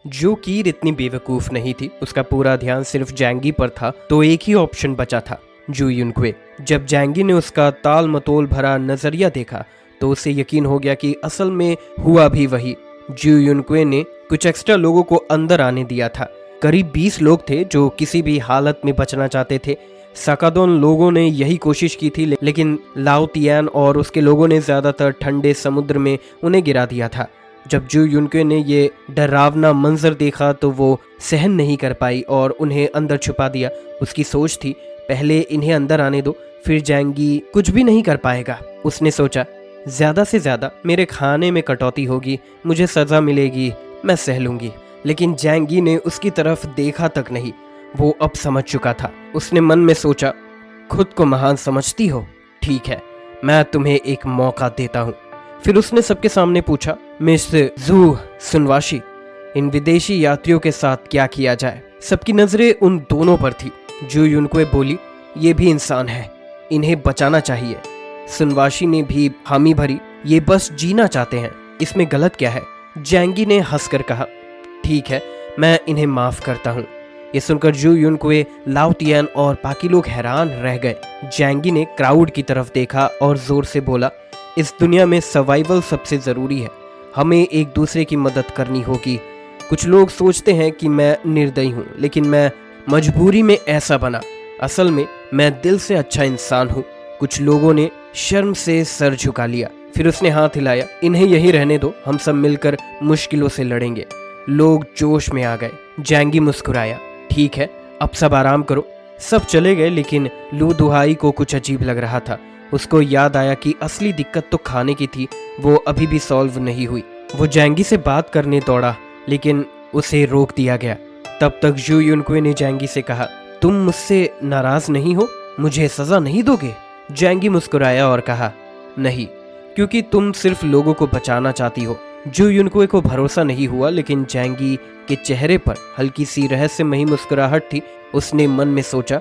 जो कीर इतनी बेवकूफ नहीं थी, उसका पूरा ध्यान सिर्फ जैंगी पर था, तो एक ही ऑप्शन बचा था, जू युनक्वे। जब जैंगी ने उसका ताल मतोल भरा नजरिया देखा तो उसे यकीन हो गया कि असल में हुआ भी वही। जू युनक्वे ने कुछ एक्स्ट्रा लोगों को अंदर आने दिया था। करीब 20 लोग थे जो किसी भी हालत में बचना चाहते थे। साकादोन लोगों ने यही कोशिश की थी, लेकिन लाओ तियान और उसके लोगों ने ज्यादातर ठंडे समुद्र में उन्हें गिरा दिया था। जब जू युनक्वे ने ये डरावना मंजर देखा तो वो सहन नहीं कर पाई और उन्हें अंदर छुपा दिया। उसकी सोच थी, पहले इन्हें अंदर आने दो, फिर जैंगी कुछ भी नहीं कर पाएगा। उसने सोचा, ज्यादा से ज्यादा मेरे खाने में कटौती होगी, मुझे सजा मिलेगी, मैं सह लूंगी। लेकिन जैंगी ने उसकी तरफ देखा तक नहीं। वो अब समझ चुका था। उसने मन में सोचा, खुद को महान समझती हो? ठीक है, मैं तुम्हें एक मौका देता हूँ। फिर उसने सबके सामने पूछा, मिस्टर जू सुनवाशी, इन विदेशी यात्रियों के साथ क्या किया जाए? सबकी नजरें उन दोनों पर थी। जू युनक्वे बोली, ये भी इंसान है, इन्हें बचाना चाहिए। सुनवाशी ने भी हामी भरी, ये बस जीना चाहते हैं, इसमें गलत क्या है? जैंगी ने हंसकर कहा, ठीक है, मैं इन्हें माफ करता हूँ। ये सुनकर जू युनक्वे, लाओ तियान और बाकी लोग हैरान रह गए। जैंगी ने क्राउड की तरफ देखा और जोर से बोला, इस दुनिया में सर्वाइवल सबसे जरूरी है, हमें एक दूसरे की मदद करनी होगी। कुछ लोग सोचते हैं कि मैं निर्दयी हूँ, लेकिन मैं मजबूरी में ऐसा बना। असल में मैं दिल से अच्छा इंसान हूँ। कुछ लोगों ने शर्म से सर झुका लिया। फिर उसने हाथ हिलाया, इन्हें यहीं रहने दो, हम सब मिलकर मुश्किलों से लड़ेंगे। लोग जोश में आ गए। जैंगी मुस्कुराया, ठीक है, अब सब आराम करो। सब चले गए, लेकिन लू दुहाई को कुछ अजीब लग रहा था। उसको याद आया कि असली दिक्कत तो खाने की थी, वो अभी भी सॉल्व नहीं हुई। वो जैंगी से बात करने दौड़ा, लेकिन उसे रोक दिया गया। तब तक जू युनक्वे ने जैंगी से कहा, तुम मुझसे नाराज नहीं हो? मुझे सजा नहीं दोगे? जैंगी मुस्कुराया और कहा, नहीं, क्योंकि तुम सिर्फ लोगों को बचाना चाहती हो। जू युनक्वे को भरोसा नहीं हुआ, लेकिन जैंगी के चेहरे पर हल्की सी रहस्यमयी मुस्कुराहट थी। उसने मन में सोचा,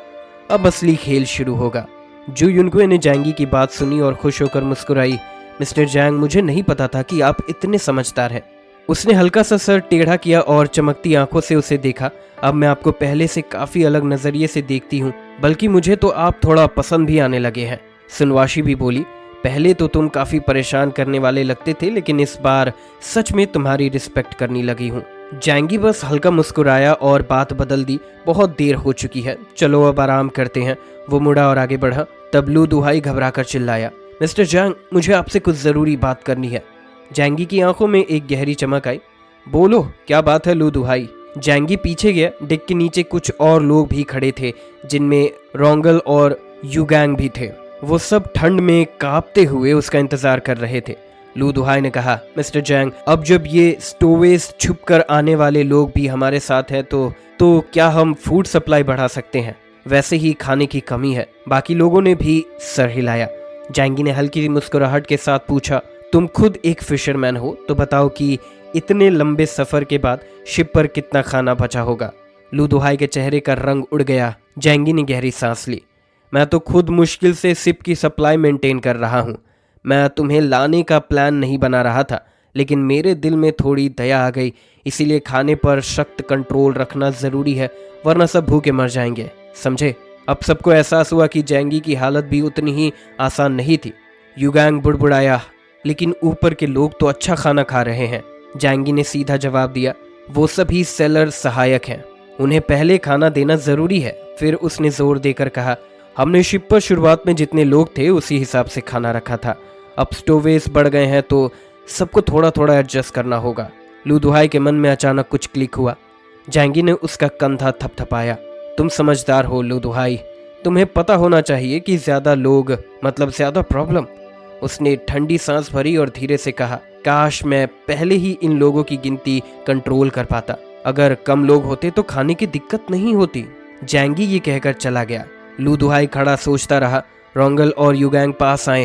अब असली खेल शुरू होगा। जू युनक्वे ने जैंगी की बात सुनी और खुश होकर मुस्कुराई। मिस्टर जैंग, मुझे नहीं पता था कि आप इतने समझदार हैं। उसने हल्का सा सर टेढ़ा किया और चमकती आंखों से उसे देखा। अब मैं आपको पहले से काफी अलग नजरिए से देखती हूँ, बल्कि मुझे तो आप थोड़ा पसंद भी आने लगे हैं। सुनवाशी भी बोली, पहले तो तुम काफी परेशान करने वाले लगते थे, लेकिन इस बार सच में तुम्हारी रिस्पेक्ट करने लगी हूँ। जैंगी बस हल्का मुस्कुराया और बात बदल दी, बहुत देर हो चुकी है, चलो अब आराम करते हैं। वो मुड़ा और आगे बढ़ा। तब लू दुहाई घबराकर चिल्लाया, मिस्टर जैंग, मुझे आपसे कुछ जरूरी बात करनी है। जैंगी की आंखों में एक गहरी चमक आई। बोलो, क्या बात है लू दुहाई? जैंगी पीछे गया। डेक के नीचे कुछ और लोग भी खड़े थे, जिनमें रोंगल और युगैंग भी थे। वो सब ठंड में कांपते हुए उसका इंतजार कर रहे थे। लू दुहाई ने कहा, मिस्टर जैंग, अब जब ये स्टोवेज छुप कर आने वाले लोग भी हमारे साथ हैं तो क्या हम फूड सप्लाई बढ़ा सकते हैं? वैसे ही खाने की कमी है। बाकी लोगों ने भी सर हिलाया। जैंगी ने हल्की मुस्कुराहट के साथ पूछा, तुम खुद एक फिशरमैन हो, तो बताओ कि इतने लंबे सफर के बाद शिप पर कितना खाना बचा होगा? लू दुहाई के चेहरे का रंग उड़ गया। जैंगी ने गहरी सांस ली। मैं तो खुद मुश्किल से शिप की सप्लाई मेंटेन कर रहा हूँ। मैं तुम्हें लाने का प्लान नहीं बना रहा था, लेकिन मेरे दिल में थोड़ी दया आ गई, इसीलिए खाने पर सख्त कंट्रोल रखना ज़रूरी है, वरना सब भूखे मर जाएंगे, समझे? अब सबको एहसास हुआ कि जैंगी की हालत भी उतनी ही आसान नहीं थी। युगैंग बुड़बुड़ाया, लेकिन ऊपर के लोग तो अच्छा खाना खा रहे हैं। जैंगी ने सीधा जवाब दिया, वो सभी सेलर सहायक हैं, उन्हें पहले खाना देना ज़रूरी है। फिर उसने जोर देकर कहा, हमने शिप पर शुरुआत में जितने लोग थे उसी हिसाब से खाना रखा था। अब स्टोवेज बढ़ गए हैं तो सबको थोड़ा थोड़ा एडजस्ट करना होगा। लू दुहाई के मन में अचानक कुछ क्लिक हुआ। जैंगी ने उसका कंधा थपथपाया। तुम समझदार हो लू दुहाई, तुम्हें पता होना चाहिए कि ज्यादा लोग मतलब ज्यादा प्रॉब्लम। उसने ठंडी सांस भरी और धीरे से कहा, काश मैं पहले ही इन लोगों की गिनती कंट्रोल कर पाता। अगर कम लोग होते तो खाने की दिक्कत नहीं होती। जैंगी ये कहकर चला गया। लू दुहाई खड़ा सोचता रहा। रोंगल और युगैंग पास आए।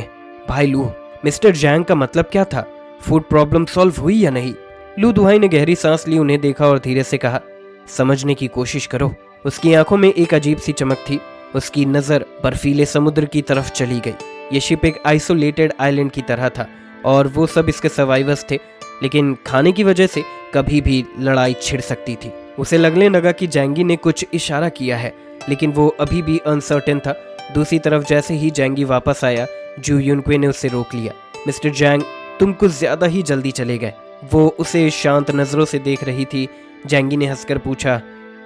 भाई लू, मिस्टर जैंग का मतलब क्या था? फूड प्रॉब्लम सॉल्व हुई या नहीं? लू दुहाई ने गहरी सांस ली, उन्हें देखा और धीरे से कहा, समझने की कोशिश करो। उसकी आंखों में एक अजीब सी चमक थी। उसकी नजर बर्फीले समुद्र की तरफ चली गई। ये शिप एक आइसोलेटेड आइलैंड की तरह था और वो सब इसके सर्वाइवर्स थे। लेकिन खाने की वजह से कभी भी लड़ाई छिड़ सकती थी। उसे लगने लगा कि जैंगी ने कुछ इशारा किया है, लेकिन वो अभी भी अनसर्टेन था। दूसरी तरफ जैसे ही जैंगी वापस आया, जू युनक्वे ने उसे रोक लिया। मिस्टर जैंग, तुम कुछ ज्यादा ही जल्दी चले गए। वो उसे शांत नजरों से देख रही थी। जैंगी ने हंसकर पूछा,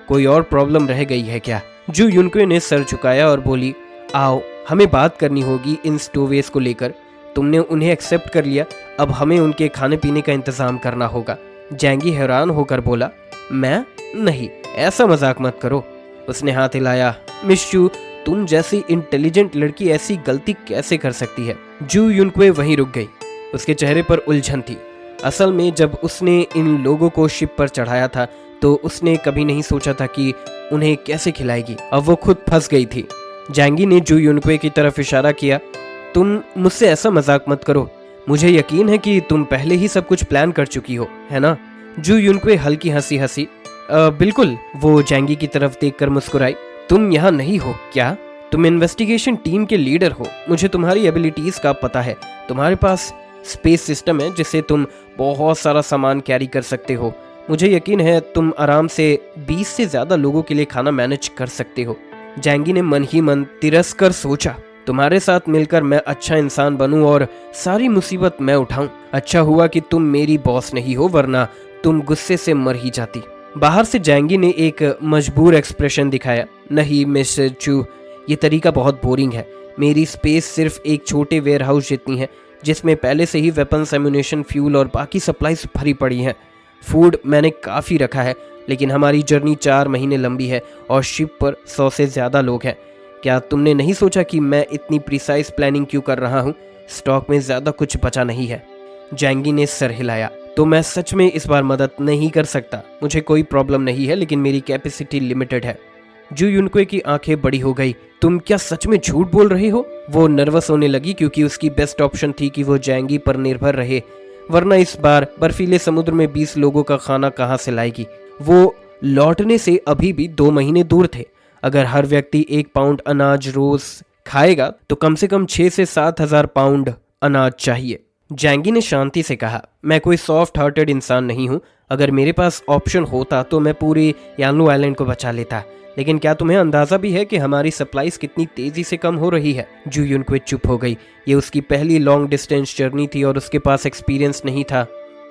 कोई और प्रॉब्लम रह गई है क्या? जू युनक्वे ने सर झुकाया और बोली, आओ, हमें बात करनी होगी इन स्टोवेज को लेकर। तुमने उन्हें एक्सेप्ट कर लिया, अब हमें उनके खाने पीने का इंतजाम करना होगा। जैंगी हैरान होकर बोला, मैं? नहीं, ऐसा मजाक मत करो। उसने हाथ हिलाया। मिस जू, तुम जैसी इंटेलिजेंट लड़की ऐसी गलती कैसे कर सकती है? जू युनक्वे वहीं रुक गई। उसके चेहरे पर उलझन थी। असल में जब उसने इन लोगों को शिप पर चढ़ाया था तो उसने कभी नहीं सोचा था कि उन्हें कैसे खिलाएगी। अब वो खुद फंस गई थी। जैंगी ने जू युनक्वे की तरफ इशारा किया, तुम मुझसे ऐसा मजाक मत करो। मुझे यकीन है कि तुम पहले ही सब कुछ प्लान कर चुकी हो, है ना? जू युनक्वे हल्की हंसी हंसी। बिल्कुल। वो जैंगी की तरफ देखकर मुस्कुराई। तुम यहाँ नहीं हो क्या? तुम इन्वेस्टिगेशन टीम के लीडर हो। मुझे तुम्हारी एबिलिटीज का पता है। तुम्हारे पास स्पेस सिस्टम है जिससे तुम बहुत सारा सामान कैरी कर सकते हो। मुझे यकीन है तुम आराम से 20 से ज्यादा लोगों के लिए खाना मैनेज कर सकते हो। जैंगी ने मन ही मन तिरस्कर सोचा, तुम्हारे साथ मिलकर मैं अच्छा इंसान बनूं और सारी मुसीबत मैं उठाऊं। अच्छा हुआ कि तुम मेरी बॉस नहीं हो, वरना तुम गुस्से से मर ही जाती। बाहर से जैंगी ने एक मजबूर एक्सप्रेशन दिखाया। नहीं मिस चू, ये तरीका बहुत बोरिंग है। मेरी स्पेस सिर्फ एक छोटे वेयरहाउस जितनी है जिसमें पहले से ही वेपन्स, एम्यूनेशन, फ्यूल और बाकी सप्लाईज भरी पड़ी हैं। फूड मैंने काफ़ी रखा है, लेकिन हमारी जर्नी 4 महीने लंबी है और शिप पर 100 से ज़्यादा लोग हैं। क्या तुमने नहीं सोचा कि मैं इतनी प्रिसाइज प्लानिंग क्यों कर रहा हूँ? स्टॉक में ज़्यादा कुछ बचा नहीं है। जैंगी ने सर हिलाया। तो मैं सच में इस बार मदद नहीं कर सकता। मुझे कोई प्रॉब्लम नहीं है, लेकिन मेरी कैपेसिटी लिमिटेड है। जू युनक्वे की आंखें बड़ी हो गई। तुम क्या सच में झूठ बोल रहे हो? वो नर्वस होने लगी क्योंकि उसकी बेस्ट ऑप्शन थी कि वो जैंगी पर निर्भर रहे, वरना इस बार बर्फीले समुद्र में 20 लोगों का खाना कहाँ से लाएगी? वो लौटने से अभी भी 2 महीने दूर थे। अगर हर व्यक्ति 1 पाउंड अनाज रोज खाएगा तो कम से कम 6 से 7 हजार पाउंड अनाज चाहिए। जैंगी ने शांति से कहा, मैं कोई सॉफ्ट हार्टेड इंसान नहीं हूँ। अगर मेरे पास ऑप्शन होता तो मैं पूरी यानलू आइलैंड को बचा लेता। लेकिन क्या तुम्हें अंदाजा भी है कि हमारी सप्लाईज कितनी तेजी से कम हो रही है? जू युनक्वे चुप हो गई। ये उसकी पहली लॉन्ग डिस्टेंस जर्नी थी और उसके पास एक्सपीरियंस नहीं था।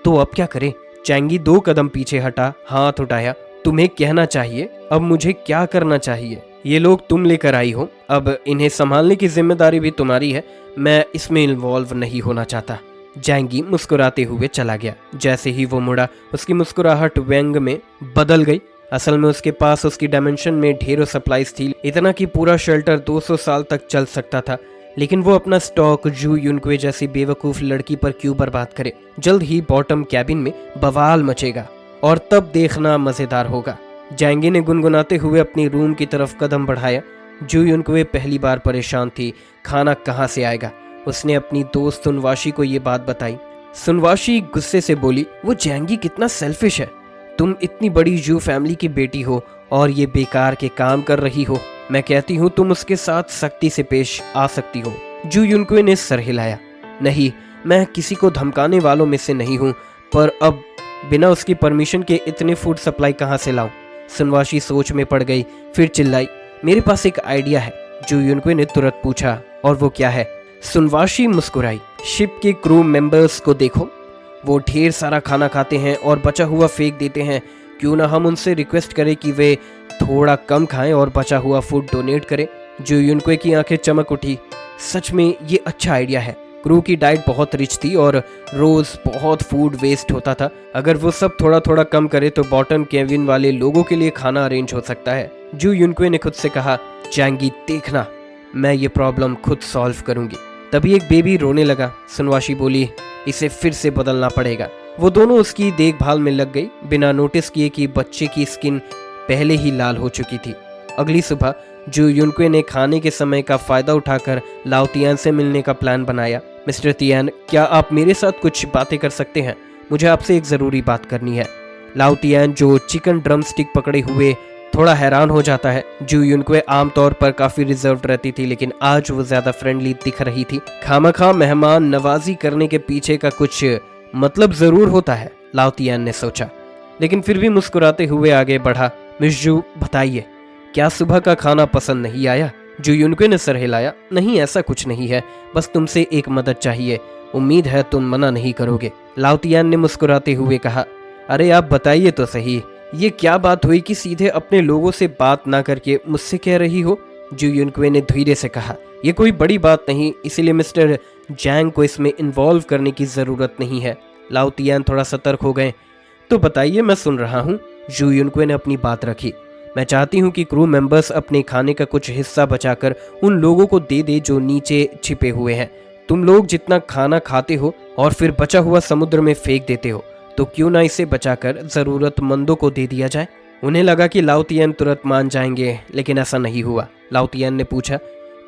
तो अब क्या करें? जैंगी 2 कदम पीछे हटा, हाथ उठाया। तुम्हें कहना चाहिए, अब मुझे क्या करना चाहिए? ये लोग तुम लेकर आई हो, अब इन्हें संभालने की जिम्मेदारी भी तुम्हारी है। मैं इसमें इन्वॉल्व नहीं होना चाहता। जैंगी मुस्कुराते हुए चला गया। जैसे ही वो मुड़ा, उसकी मुस्कुराहट व्यंग में बदल गई। असल में उसके पास उसकी डायमेंशन में ढेरों सप्लाईज थी, इतना कि पूरा शेल्टर 200 साल तक चल सकता था। लेकिन वो अपना स्टॉक जू युनक्वे जैसी बेवकूफ लड़की पर क्यों बर्बाद करे? जल्द ही बॉटम कैबिन में बवाल मचेगा और तब देखना मजेदार होगा। जैंगी ने गुनगुनाते हुए अपनी रूम की तरफ कदम बढ़ाया। जू युनक्वे पहली बार परेशान थी, खाना कहाँ से आएगा? उसने अपनी दोस्त सुनवाशी को ये बात बताई। सुनवाशी गुस्से से बोली, वो जैंगी कितना सेल्फिश है। तुम इतनी बड़ी जू फैमिली की बेटी हो और ये बेकार के काम कर रही हो। मैं कहती हूँ तुम उसके साथ सख्ती से पेश आ सकती हो। जू युनक्वे ने सर हिलाया। नहीं, मैं किसी को धमकाने वालों में से नहीं हूँ, पर अब बिना उसकी परमिशन के इतने फूड सप्लाई कहाँ से लाऊं? सुनवाशी सोच में पड़ गई, फिर चिल्लाई, मेरे पास एक आइडिया है। जू युनक्वे ने तुरंत पूछा, और वो क्या है? सुनवाशी मुस्कुराई। शिप के क्रू मेंबर्स को देखो, वो ढेर सारा खाना खाते हैं और बचा हुआ फेंक देते हैं। क्यों ना हम उनसे रिक्वेस्ट करें कि वे थोड़ा कम खाएं और बचा हुआ फूड डोनेट करें? जू युनक्वे की आंखें चमक उठी। सच में ये अच्छा आइडिया है। क्रू की डाइट बहुत रिच थी और रोज बहुत फूड वेस्ट होता था। अगर वो सब थोड़ा थोड़ा कम करे तो बॉटम केबिन वाले लोगों के लिए खाना अरेंज हो सकता है। जू युनक्वे ने खुद से कहा, जैंगी देखना, मैं ये प्रॉब्लम खुद सॉल्व करूंगी। तभी एक बेबी रोने लगा। सुनवाशी बोली, इसे फिर से बदलना पड़ेगा। वो दोनों उसकी देखभाल में लग गई, बिना नोटिस किए कि बच्चे की स्किन पहले ही लाल हो चुकी थी। अगली सुबह जू युनक्वे ने खाने के समय का फायदा उठाकर लाओ तियान से मिलने का प्लान बनाया। मिस्टर तियान, क्या आप मेरे साथ कुछ बातें कर सकते हैं? मुझे आपसे एक ज़रूरी बात करनी है। लाओ तियान, जो चिकन ड्रम स्टिक पकड़े हुए थोड़ा हैरान हो जाता है। जू युनक्वे आमतौर पर काफ़ी रिजर्व रहती थी, लेकिन आज वो ज़्यादा फ्रेंडली दिख रही थी। खामखा मेहमान नवाजी करने के पीछे का कुछ मतलब जरूर होता है, लाओ तियान ने सोचा, लेकिन फिर भी मुस्कुराते हुए आगे बढ़ा। मिस जू, बताइए, क्या सुबह का खाना पसंद नहीं आया? जू युनक्वे ने सर हिलाया। नहीं, ऐसा कुछ नहीं है, बस तुमसे एक मदद चाहिए। उम्मीद है तुम मना नहीं करोगे, लाओ तियान ने मुस्कुराते हुए कहा। अरे आप बताइए तो सही, ये क्या बात हुई कि सीधे अपने लोगों से बात ना करके मुझसे कह रही हो? जू युनक्वे ने धीरे से कहा। यह कोई बड़ी बात नहीं, इसीलिए मिस्टर जैंग को इसमें इन्वॉल्व करने की जरूरत नहीं है। लाओ तियान थोड़ा सतर्क हो गए। तो बताइए, मैं सुन रहा हूँ। जू युनक्वे ने अपनी बात रखी। मैं चाहती हूँ कि क्रू मेंबर्स अपने खाने का कुछ हिस्सा बचाकर उन लोगों को दे दे जो नीचे छिपे हुए हैं। तुम लोग जितना खाना खाते हो और फिर बचा हुआ समुद्र में फेंक देते हो, तो क्यों ना इसे बचाकर जरूरतमंदों को दे दिया जाए? उन्हें लगा कि लाओ तियान तुरंत मान जाएंगे, लेकिन ऐसा नहीं हुआ। लाओ तियान ने पूछा,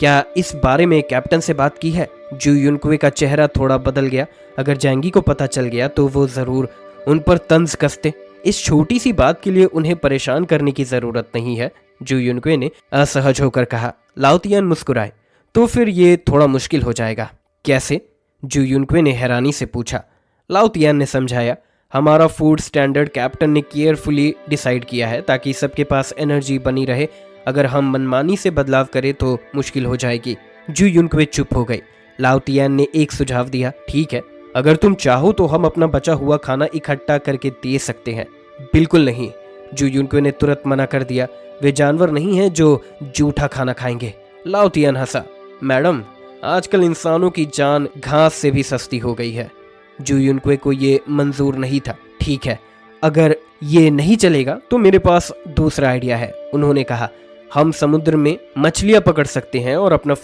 क्या इस बारे में कैप्टन से बात की है? जू युनक्वे का चेहरा थोड़ा बदल गया। अगर जैंगी को पता चल गया तो वो जरूर उन पर तंज कसते। इस छोटी सी बात के लिए उन्हें परेशान करने की जरूरत नहीं है, जू युनक्वे ने असहज होकर कहा। लाओ तियान मुस्कुराए। तो फिर ये थोड़ा मुश्किल हो जाएगा। कैसे? जू युनक्वे ने हैरानी से पूछा। लाओ तियान ने समझाया, हमारा फूड स्टैंडर्ड कैप्टन ने केयरफुली डिसाइड किया है ताकि सबके पास एनर्जी बनी रहे। अगर हम मनमानी से बदलाव करें तो मुश्किल हो जाएगी। जू युनक्वे चुप हो गई। लाओ तियान ने एक सुझाव दिया, ठीक है, अगर तुम चाहो तो हम अपना बचा हुआ खाना इकट्ठा करके दे सकते हैं। बिल्कुल नहीं, जू युनक्वे ने तुरंत मना कर दिया। वे जानवर नहीं हैं जो जूठा खाना खाएंगे। लाओ तियान हंसा। मैडम, आजकल इंसानों की जान घास से भी सस्ती हो गई है। जू युनक्वे को ये मंजूर नहीं था। ठीक है, अगर ये नहीं चलेगा तो मेरे पास दूसरा आइडिया है, उन्होंने कहा। हम समुद्र में मछलियां पकड़ सकते हैं और अपना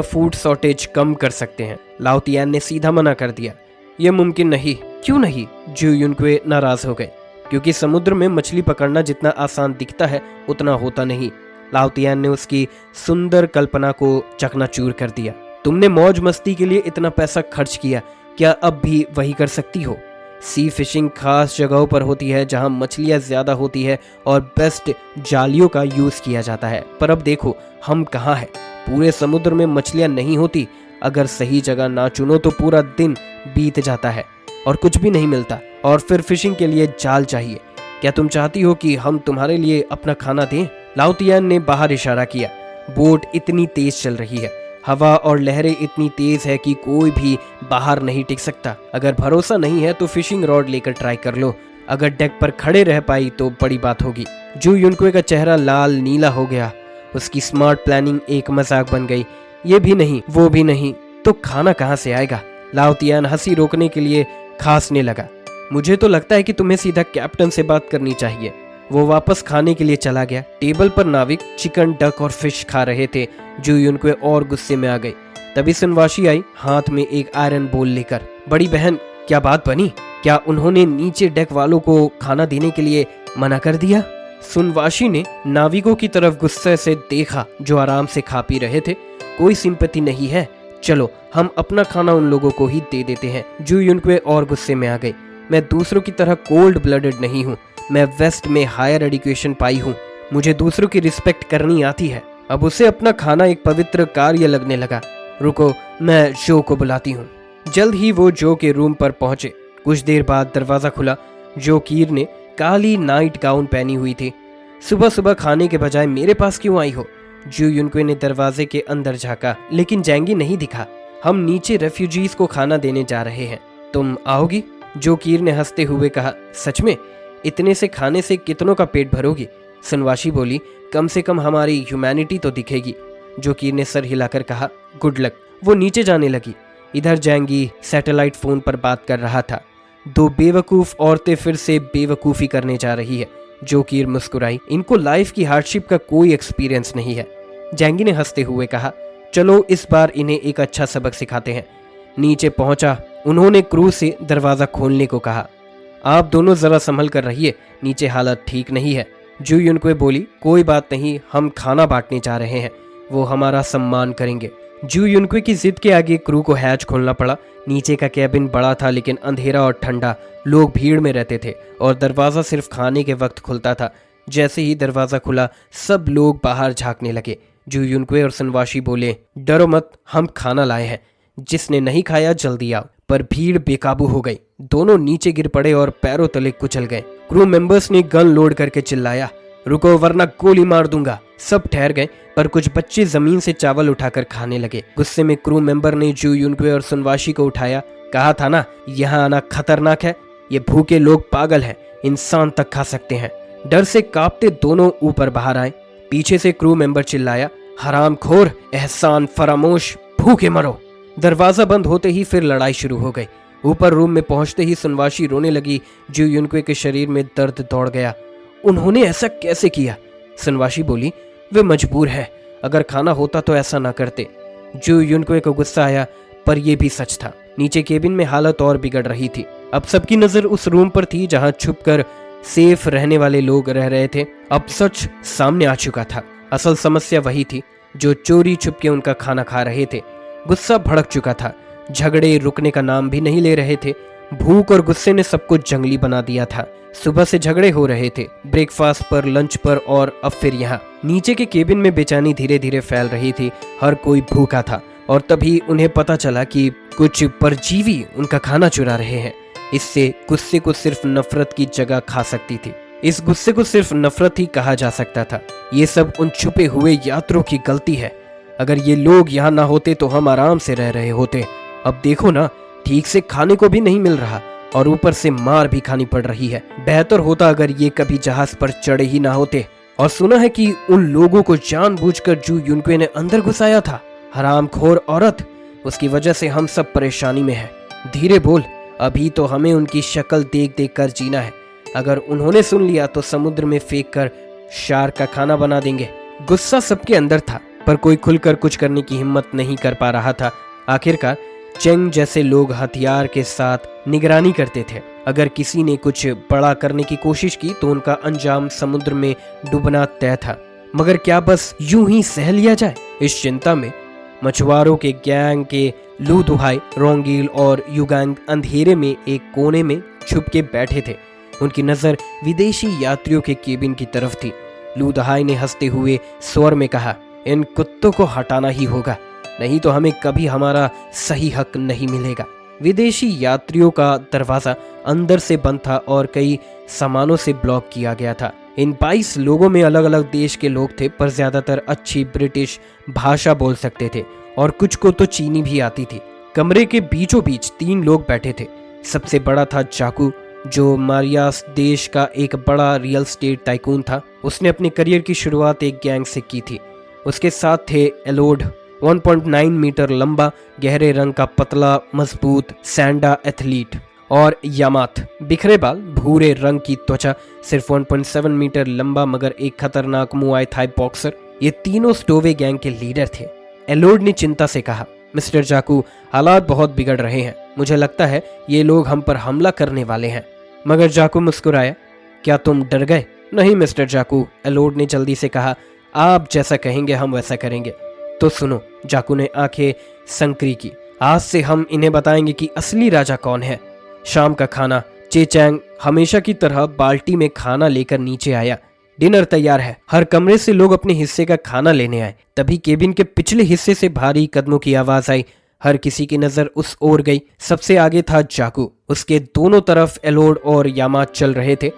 फूड शॉर्टेज कम कर सकते हैं। लाओ तियान ने सीधा मना कर दिया। यह मुमकिन नहीं। क्यों नहीं? जू युनक्वे नाराज हो गए। क्योंकि समुद्र में मछली पकड़ना जितना आसान दिखता है उतना होता नहीं। लाओ तियान ने उसकी सुंदर कल्पना को चकनाचूर कर दिया। तुमने मौज मस्ती के लिए इतना पैसा खर्च किया, क्या अब भी वही कर सकती हो? सी फिशिंग खास जगहों पर होती है जहां मछलियां ज्यादा होती है और बेस्ट जालियों का यूज किया जाता है। पर अब देखो हम कहाँ हैं। पूरे समुद्र में मछलियां नहीं होती। अगर सही जगह ना चुनो तो पूरा दिन बीत जाता है और कुछ भी नहीं मिलता, और फिर फिशिंग के लिए जाल चाहिए। क्या तुम चाहती हो कि हम तुम्हारे लिए अपना खाना दें? लाओ तियान ने बाहर इशारा किया। बोट इतनी तेज चल रही है, हवा और लहरें इतनी तेज है कि कोई भी बाहर नहीं टिक सकता। अगर भरोसा नहीं है तो फिशिंग रॉड लेकर ट्राई कर लो। अगर डेक पर खड़े रह पाई तो बड़ी बात होगी। जू युनक्वे का चेहरा लाल नीला हो गया। उसकी स्मार्ट प्लानिंग एक मजाक बन गई। ये भी नहीं, वो भी नहीं, तो खाना कहाँ से आएगा? लाओ तियान हंसी रोकने के लिए खांसने लगा। मुझे तो लगता है कि तुम्हें सीधा कैप्टन से बात करनी चाहिए। वो वापस खाने के लिए चला गया। टेबल पर नाविक चिकन, डक और फिश खा रहे थे। जू युनक्वे और गुस्से में आ गई। तभी सुनवाशी आई, हाथ में एक आयरन बोल लेकर। बड़ी बहन, क्या बात बनी? क्या उन्होंने नीचे डेक वालों को खाना देने के लिए मना कर दिया? सुनवाशी ने नाविकों की तरफ गुस्से से देखा जो आराम से खा पी रहे थे। कोई सिंपैथी नहीं है, चलो हम अपना खाना उन लोगों को ही दे देते हैं। जू युनक्वे और गुस्से में आ गई। मैं दूसरों की तरह कोल्ड ब्लडेड नहीं हूँ। मैं वेस्ट में हायर एजुकेशन पाई हूँ। मुझे दूसरों की रिस्पेक्ट करनी आती है। अब उसे अपना खाना एक पवित्र कार्य लगने लगा। रुको, मैं जो को बुलाती हूँ। जल्द ही वो जो के रूम पर पहुंचे। कुछ देर बाद दरवाजा खुला। जो कीर ने काली नाइट गाउन पहनी हुई थी। सुबह सुबह खाने के बजाय मेरे पास क्यों आई हो? जू युनक्वे ने दरवाजे के अंदर झांका, लेकिन जैंगी नहीं दिखा। हम नीचे रेफ्यूजीज को खाना देने जा रहे हैं, तुम आओगी? जो कीर ने हंसते हुए कहा। सच में? इतने से खाने से कितनों का पेट भरोगी? सुनवाशी बोली। कम से कम हमारी ह्यूमैनिटी तो दिखेगी। जो कीर ने सर हिलाकर कहा। Good luck. वो नीचे जाने लगी। इधर जैंगी सैटेलाइट फोन पर बात कर रहा था। दो बेवकूफ औरतें फिर से बेवकूफ़ी करने जा रही है। जो कीर मुस्कुराई। इनको लाइफ की हार्डशिप का कोई एक्सपीरियंस नहीं है। जैंगी ने हंसते हुए कहा, चलो इस बार इन्हें एक अच्छा सबक सिखाते हैं। नीचे पहुंचा, उन्होंने क्रू से दरवाज़ा खोलने को कहा। आप दोनों जरा संभल कर रहिए, नीचे हालत ठीक नहीं है। जू युनक्वे बोली, कोई बात नहीं, हम खाना बांटने जा रहे हैं, वो हमारा सम्मान करेंगे। जू युनक्वे की जिद के आगे क्रू को हैच खोलना पड़ा। नीचे का कैबिन बड़ा था लेकिन अंधेरा और ठंडा। लोग भीड़ में रहते थे और दरवाज़ा सिर्फ खाने के वक्त खुलता था। जैसे ही दरवाज़ा खुला सब लोग बाहर झांकने लगे। जू युनक्वे और सुनवाशी बोले, डरो मत, हम खाना लाए हैं। जिसने नहीं खाया जल्दी आओ। पर भीड़ बेकाबू हो गई, दोनों नीचे गिर पड़े और पैरों तले कुचल गए। क्रू मेंबर्स ने गन लोड करके चिल्लाया, रुको वरना गोली मार दूंगा। सब ठहर गए, पर कुछ बच्चे जमीन से चावल उठाकर खाने लगे। गुस्से में क्रू मेंबर ने जू युनक्वे और सुनवाशी को उठाया। कहा था ना, यहाँ आना खतरनाक है, ये भूखे लोग पागल हैं, इंसान तक खा सकते हैं। डर से कांपते दोनों ऊपर बाहर आए। पीछे से क्रू मेंबर चिल्लाया, हरामखोर, एहसान फरामोश, भूखे मरो। दरवाजा बंद होते ही फिर लड़ाई शुरू हो गई। ऊपर रूम में पहुंचते ही सुनवाशी रोने लगी। जू युनक्वे के शरीर में दर्द दौड़ गया। उन्होंने ऐसा कैसे किया? सुनवाशी बोली, वे मजबूर है, अगर खाना होता तो ऐसा ना करते। जू युनक्वे को गुस्सा आया, पर यह भी सच था। नीचे केबिन में हालत और बिगड़ रही थी। अब सबकी नजर उस रूम पर थी जहां छुपकर सेफ रहने वाले लोग रह रहे थे। अब सच सामने आ चुका था। असल समस्या वही थी जो चोरी छुपके उनका खाना खा रहे थे। गुस्सा भड़क चुका था, झगड़े रुकने का नाम भी नहीं ले रहे थे। भूख और गुस्से ने सबको जंगली बना दिया था। सुबह से झगड़े हो रहे थे, ब्रेकफास्ट पर, लंच पर, और अब फिर यहाँ। नीचे के केबिन में बेचैनी धीरे धीरे फैल रही थी। हर कोई भूखा था और तभी उन्हें पता चला कि कुछ परजीवी उनका खाना चुरा रहे हैं। इससे गुस्से को सिर्फ नफरत की जगह खा सकती थी। इस गुस्से को सिर्फ नफरत ही कहा जा सकता था। ये सब उन छुपे हुए यात्रियों की गलती है। अगर ये लोग यहाँ ना होते तो हम आराम से रह रहे होते। अब देखो ना, ठीक से खाने को भी नहीं मिल रहा और ऊपर से मार भी खानी पड़ रही है। बेहतर होता अगर ये कभी जहाज पर चढ़े ही ना होते। और सुना है कि उन लोगों को जानबूझकर जू युनक्वे ने अंदर घुसाया था। हरामखोर औरत, उसकी वजह से हम सब परेशानी में हैं। धीरे बोल, अभी तो हमें उनकी शक्ल देख देख कर जीना है। अगर उन्होंने सुन लिया तो समुद्र में फेंक कर शार्क का खाना बना देंगे। गुस्सा सबके अंदर था, पर कोई खुलकर कुछ करने की हिम्मत नहीं कर पा रहा था। आखिरकार चेंग जैसे लोग हथियार के साथ निगरानी करते थे। अगर किसी ने कुछ बड़ा करने की कोशिश की तो उनका अंजाम समुद्र में डूबना तय था। मगर क्या बस यूं ही सह लिया जाए? इस चिंता में मछुआरों के गैंग के लू दुहाई, रोंगील और युगांग अंधेरे में एक कोने में छुप के बैठे थे। उनकी नजर विदेशी यात्रियों के केबिन की तरफ थी। लू दुहाई ने हंसते हुए स्वर में कहा, इन कुत्तों को हटाना ही होगा, नहीं तो हमें कभी हमारा सही हक नहीं मिलेगा। विदेशी यात्रियों का दरवाजा अंदर से बंद था और कई सामानों से ब्लॉक किया गया था। इन 22 लोगों में अलग अलग देश के लोग थे, पर ज्यादातर अच्छी ब्रिटिश भाषा बोल सकते थे और कुछ को तो चीनी भी आती थी। कमरे के बीचों बीच 3 लोग बैठे थे। सबसे बड़ा था जाकू, जो मारियास देश का एक बड़ा रियल एस्टेट टाइकून था। उसने अपने करियर की शुरुआत एक गैंग से की थी। उसके साथ थे एलोड, 1.9 मीटर लंबा, गहरे रंग का पतला मजबूत सैंडा एथलीट, और यामात, बिखरे बाल, भूरे रंग की त्वचा, सिर्फ 1.7 मीटर लंबा मगर एक खतरनाक मुआय थाई बॉक्सर। ये तीनों स्टोवे गैंग के लीडर थे। एलोड ने चिंता से कहा, मिस्टर जाकू, हालात बहुत बिगड़ रहे हैं। मुझे लगता है ये लोग हम पर हमला करने वाले हैं। मगर जाकू मुस्कुराया, क्या तुम डर गए? नहीं मिस्टर जाकू, एलोड ने जल्दी से कहा, आप जैसा कहेंगे हम वैसा करेंगे। तो सुनो, जाकू ने आंखें संकरी की, आज से हम इन्हें बताएंगे कि असली राजा कौन है। शाम का खाना। चे चैंग हमेशा की तरह बाल्टी में खाना लेकर नीचे आया। डिनर तैयार है। हर कमरे से लोग अपने हिस्से का खाना लेने आए। तभी केबिन के पिछले हिस्से से भारी कदमों की आवाज आई। हर किसी की नजर उस ओर गई। सबसे आगे था जाकू, उसके दोनों तरफ एलोड और यामात चल रहे थे।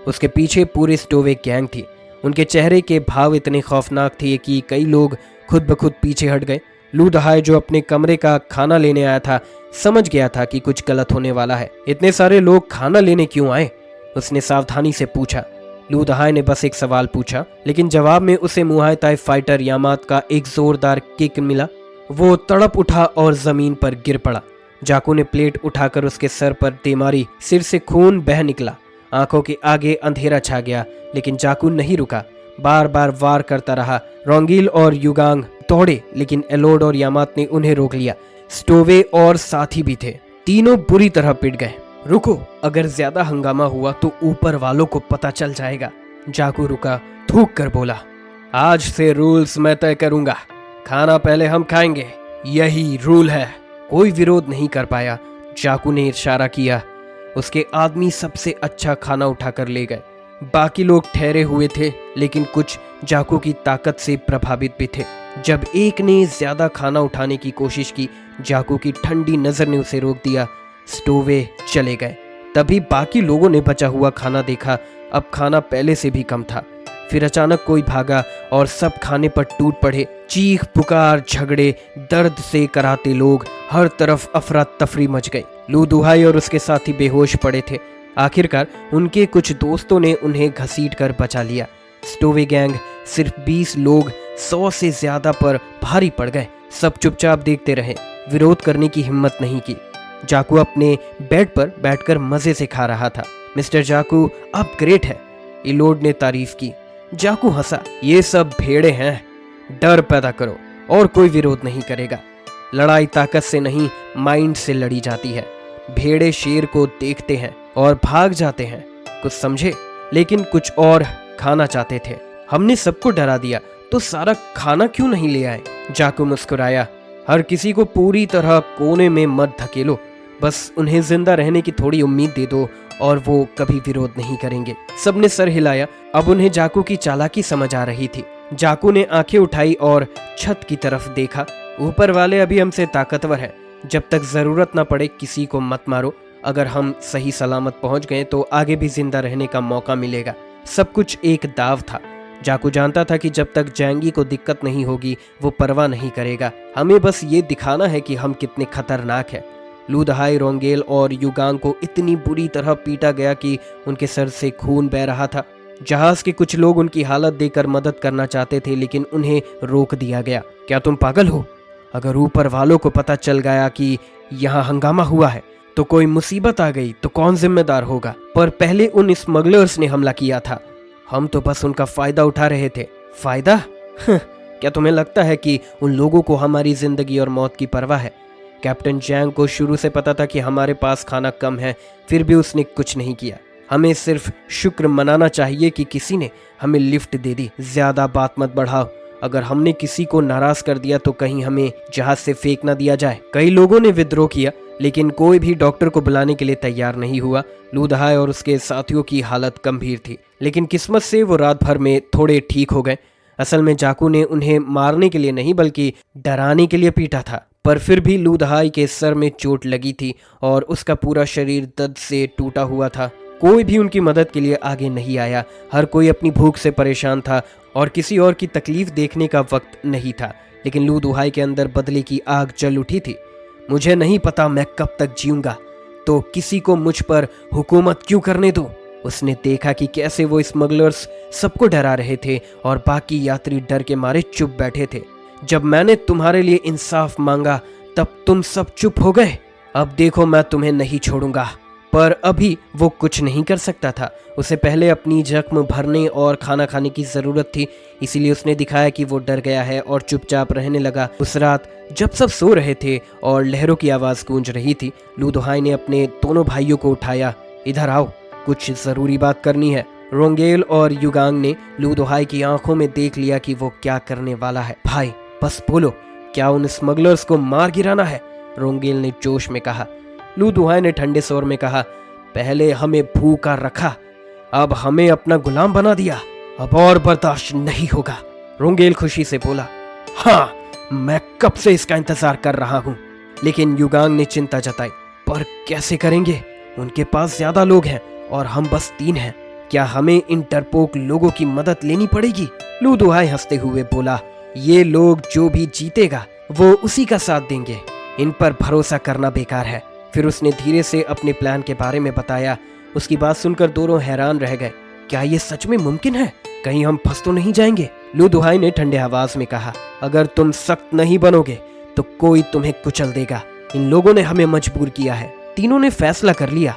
उसके पीछे पूरी स्टोवे गैंग थी। उनके चेहरे के भाव इतने खौफनाक थे कि कई लोग खुद ब खुद पीछे हट गए। लू दहाई, जो अपने कमरे का खाना लेने आया था, समझ गया था कि कुछ गलत होने वाला है। इतने सारे लोग खाना लेने क्यों आए? उसने सावधानी से पूछा। लू दहाई ने बस एक सवाल पूछा, लेकिन जवाब में उसे मुआय थाई फाइटर यामात का एक जोरदार किक मिला। वो तड़प उठा और जमीन पर गिर पड़ा। जाकू ने प्लेट उठाकर उसके सर पर दे मारी। सिर से खून बह निकला। आंखों के आगे अंधेरा छा गया, लेकिन जाकू नहीं रुका, बार बार वार करता रहा। रोंगील और युगांग दौड़े, लेकिन एलोड और यामात ने उन्हें रोक लिया। स्टोवे और साथी भी थे। तीनों बुरी तरह पिट गए। रुको, अगर ज्यादा हंगामा हुआ तो ऊपर वालों को पता चल जाएगा। जाकू रुका, थूक कर बोला, आज से रूल्स मैं तय करूंगा। खाना पहले हम खाएंगे, यही रूल है। कोई विरोध नहीं कर पाया। जाकू ने इशारा किया। उसके आदमी सबसे अच्छा खाना उठाकर ले गए। बाकी लोग ठहरे हुए थे, लेकिन कुछ जाकू की ताकत से प्रभावित भी थे। जब एक ने ज्यादा खाना उठाने की कोशिश की, जाकू की ठंडी नजर ने उसे रोक दिया। स्टोवे चले गए। तभी बाकी लोगों ने बचा हुआ खाना देखा। अब खाना पहले से भी कम था। फिर अचानक कोई भागा और सब खाने पर टूट पड़े। चीख पुकार, झगड़े, दर्द से कराते लोग, हर तरफ अफरा तफरी मच गई। लू दुहाई और उसके साथी बेहोश पड़े थे। आखिरकार उनके कुछ दोस्तों ने उन्हें घसीट कर बचा लिया। स्टोवे गैंग सिर्फ 20 लोग 100 से ज्यादा पर भारी पड़ गए। सब चुपचाप देखते रहे, विरोध करने की हिम्मत नहीं की। जाकू अपने बेड पर बैठकर मजे से खा रहा था। मिस्टर जाकू अब ग्रेट है, इलोड ने तारीफ की। जाकू हंसा। ये सब भेड़े हैं, डर पैदा करो और कोई विरोध नहीं करेगा। लड़ाई ताकत से नहीं, माइंड से लड़ी जाती है। भेड़े शेर को देखते हैं और भाग जाते हैं, कुछ समझे? लेकिन कुछ और खाना चाहते थे। हमने सबको डरा दिया तो सारा खाना क्यों नहीं ले आए? जाकू मुस्कुराया। हर किसी को पूरी तरह कोने में मत धकेलो, बस उन्हें जिंदा रहने की थोड़ी उम्मीद दे दो और वो कभी विरोध नहीं करेंगे। सबने सर हिलाया। अब उन्हें जाकू की चालाकी समझ आ रही थी। जाकू ने आंखें उठाई और छत की तरफ देखा। ऊपर वाले अभी हमसे ताकतवर है। जब तक जरूरत ना पड़े किसी को मत मारो। अगर हम सही सलामत पहुंच गए तो आगे भी जिंदा रहने का मौका मिलेगा। सब कुछ एक दाव था। जाकू जानता था कि जब तक जैंगी को दिक्कत नहीं होगी वो परवाह नहीं करेगा। हमें बस ये दिखाना है कि हम कितने खतरनाक हैं। लू दहाई, रोंगेल और युगांग को इतनी बुरी तरह पीटा गया कि उनके सर से खून बह रहा था। जहाज के कुछ लोग उनकी हालत देखकर मदद करना चाहते थे, लेकिन उन्हें रोक दिया गया। क्या तुम पागल हो? अगर ऊपर वालों को पता चल गया कि यहाँ हंगामा हुआ है तो कोई मुसीबत आ गई तो कौन जिम्मेदार होगा? पर पहले उन स्मगलर्स ने हमला किया था। हम तो बस उनका फायदा उठा रहे थे। फायदा? क्या तुम्हें लगता है कि उन लोगों को हमारी जिंदगी और मौत की परवाह है? कैप्टन जैंग को शुरू से पता था कि हमारे पास खाना कम है, फिर भी उसने कुछ नहीं किया। हमें सिर्फ शुक्र मनाना चाहिए कि किसी ने हमें लिफ्ट दे दी। ज्यादा बात मत बढ़ाओ। अगर हमने किसी को नाराज कर दिया तो कहीं हमें जहाज से फेंक ना दिया जाए। कई लोगों ने विद्रोह किया, लेकिन कोई भी डॉक्टर को बुलाने के लिए तैयार नहीं हुआ। लू दहाई और उसके साथियों की हालत गंभीर थी, लेकिन किस्मत से वो रात भर में थोड़े ठीक हो गए। असल में जाकू ने उन्हें मारने के लिए नहीं बल्कि डराने के लिए पीटा था। पर फिर भी लू दहाई के सर में चोट लगी थी और उसका पूरा शरीर दर्द से टूटा हुआ था। कोई भी उनकी मदद के लिए आगे नहीं आया। हर कोई अपनी भूख से परेशान था और किसी और की तकलीफ देखने का वक्त नहीं था। लेकिन लू दहाई के अंदर बदले की आग जल उठी थी। मुझे नहीं पता मैं कब तक जीऊंगा, तो किसी को मुझ पर हुकूमत क्यों करने दो। उसने देखा कि कैसे वो स्मगलर्स सबको डरा रहे थे और बाकी यात्री डर के मारे चुप बैठे थे। जब मैंने तुम्हारे लिए इंसाफ मांगा तब तुम सब चुप हो गए। अब देखो मैं तुम्हें नहीं छोड़ूंगा। पर अभी वो कुछ नहीं कर सकता था। उसे पहले अपनी जख्म भरने और खाना खाने की जरूरत थी, इसीलिए उसने दिखाया कि वो डर गया है और चुपचाप रहने लगा। उस रात जब सब सो रहे थे और लहरों की आवाज गूंज रही थी, लू दहाई ने अपने दोनों भाइयों को उठाया। इधर आओ, कुछ जरूरी बात करनी है। रोंगेल और युगांग ने लू दहाई की आंखों में देख लिया कि वो क्या करने वाला है। भाई बस बोलो, क्या उन स्मगलर्स को मार गिराना है? रोंगेल ने जोश में कहा। लू दहाई ने ठंडे स्वर में कहा, पहले हमें भूखा रखा, अब हमें अपना गुलाम बना दिया। अब और बर्दाश्त नहीं होगा। रोंगेल खुशी से बोला, हाँ मैं कब से इसका इंतजार कर रहा हूँ। लेकिन युगांग ने चिंता जताई, पर कैसे करेंगे? उनके पास ज्यादा लोग हैं और हम बस 3 हैं। क्या हमें इन डरपोक लोगों की मदद लेनी पड़ेगी? लू दहाई हंसते हुए बोला, ये लोग जो भी जीतेगा वो उसी का साथ देंगे। इन पर भरोसा करना बेकार है। फिर उसने धीरे से अपने प्लान के बारे में बताया। उसकी बात सुनकर दोनों हैरान रह गए। क्या ये सच में मुमकिन है? कहीं हम फंस तो नहीं जाएंगे? लू दहाई ने ठंडे आवाज में कहा, अगर तुम सख्त नहीं बनोगे तो कोई तुम्हें कुचल देगा। इन लोगों ने हमें मजबूर किया है। तीनों ने फैसला कर लिया,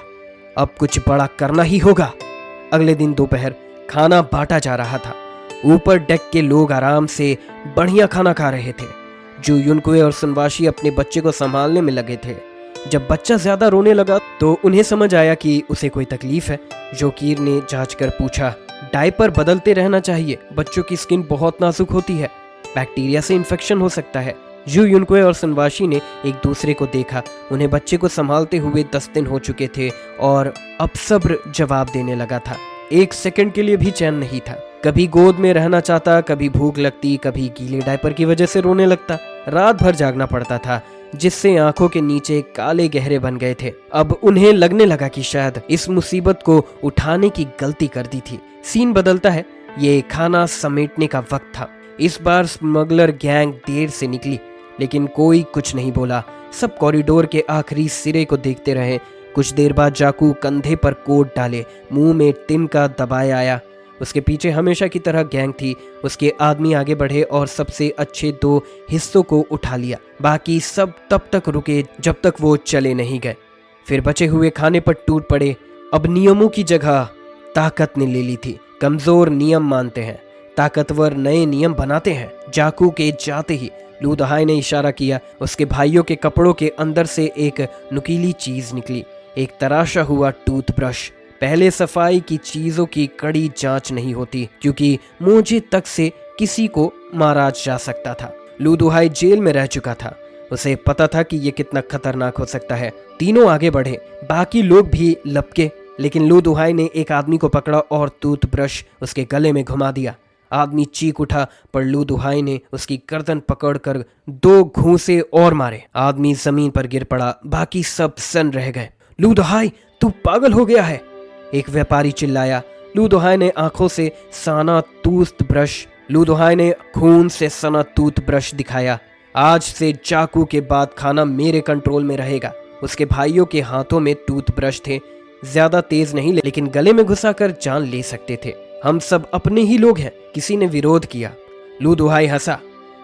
अब कुछ बड़ा करना ही होगा। अगले दिन दोपहर खाना बांटा जा रहा था। ऊपर डेक के लोग आराम से बढ़िया खाना खा रहे थे। जू युनकुए और सुनवाशी अपने बच्चे को संभालने में लगे थे। जब बच्चा ज्यादा रोने लगा तो उन्हें समझ आया कि उसे कोई तकलीफ है। जोकीर ने जांच कर पूछा, डायपर बदलते रहना चाहिए, बच्चों की स्किन बहुत नाजुक होती है, बैक्टीरिया से इन्फेक्शन हो सकता है। जू युनकुए और सुनवाशी ने एक दूसरे को देखा। उन्हें बच्चे को संभालते हुए 10 दिन हो चुके थे और अब सब्र जवाब देने लगा था। 1 सेकंड के लिए भी चैन नहीं था। कभी गोद में रहना चाहता, कभी भूख लगती, कभी गीले डायपर की वजह से रोने लगता। रात भर जागना पड़ता था, जिससे आंखों के नीचे काले गहरे बन गए थे। अब उन्हें लगने लगा कि शायद इस मुसीबत को उठाने की गलती कर दी थी। सीन बदलता है। ये खाना समेटने का वक्त था। इस बार स्मगलर गैंग देर से निकली, लेकिन कोई कुछ नहीं बोला। सब कॉरिडोर के आखिरी सिरे को देखते रहे। कुछ देर बाद जाकू कंधे पर कोट डाले, मुंह में तिनका दबाए आया। उसके पीछे हमेशा की तरह गैंग थी। उसके आदमी आगे बढ़े और सबसे अच्छे 2 हिस्सों को उठा लिया। बाकी सब तब तक रुके जब तक वो चले नहीं गए। फिर बचे हुए खाने पर टूट पड़े। अब नियमों की जगह ताकत ने ले ली थी। कमजोर नियम मानते हैं, ताकतवर नए नियम बनाते हैं। जाकू के जाते ही लू दहाई ने इशारा किया। उसके भाइयों के कपड़ों के अंदर से एक नुकीली चीज निकली, एक तराशा हुआ टूथब्रश। पहले सफाई की चीजों की कड़ी जांच नहीं होती, क्योंकि मोजे तक से किसी को मारा जा सकता था। लू दुहाई जेल में रह चुका था। उसे पता था कि यह कितना खतरनाक हो सकता है। तीनों आगे बढ़े, बाकी लोग भी लपके, लेकिन लू दुहाई ने एक आदमी को पकड़ा और टूथब्रश उसके गले में घुमा दिया। आदमी चीख उठा, पर लू दुहाई ने उसकी गर्दन पकड़कर 2 घूंसे और मारे। आदमी जमीन पर गिर पड़ा। बाकी सब सन्न रह गए। लू दुहाई, तू पागल हो गया है, एक व्यापारी चिल्लाया। लू दुहाई ने आंखों से सना खून से सना टूथब्रश दिखाया। आज से चाकू के बाद खाना मेरे कंट्रोल में रहेगा। उसके भाइयों के हाथों में टूथब्रश थे। ज्यादा तेज नहीं, लेकिन गले में घुसाकर जान ले सकते थे। हम सब अपने ही लोग हैं। किसी ने विरोध किया। लू दुहाई हंसा।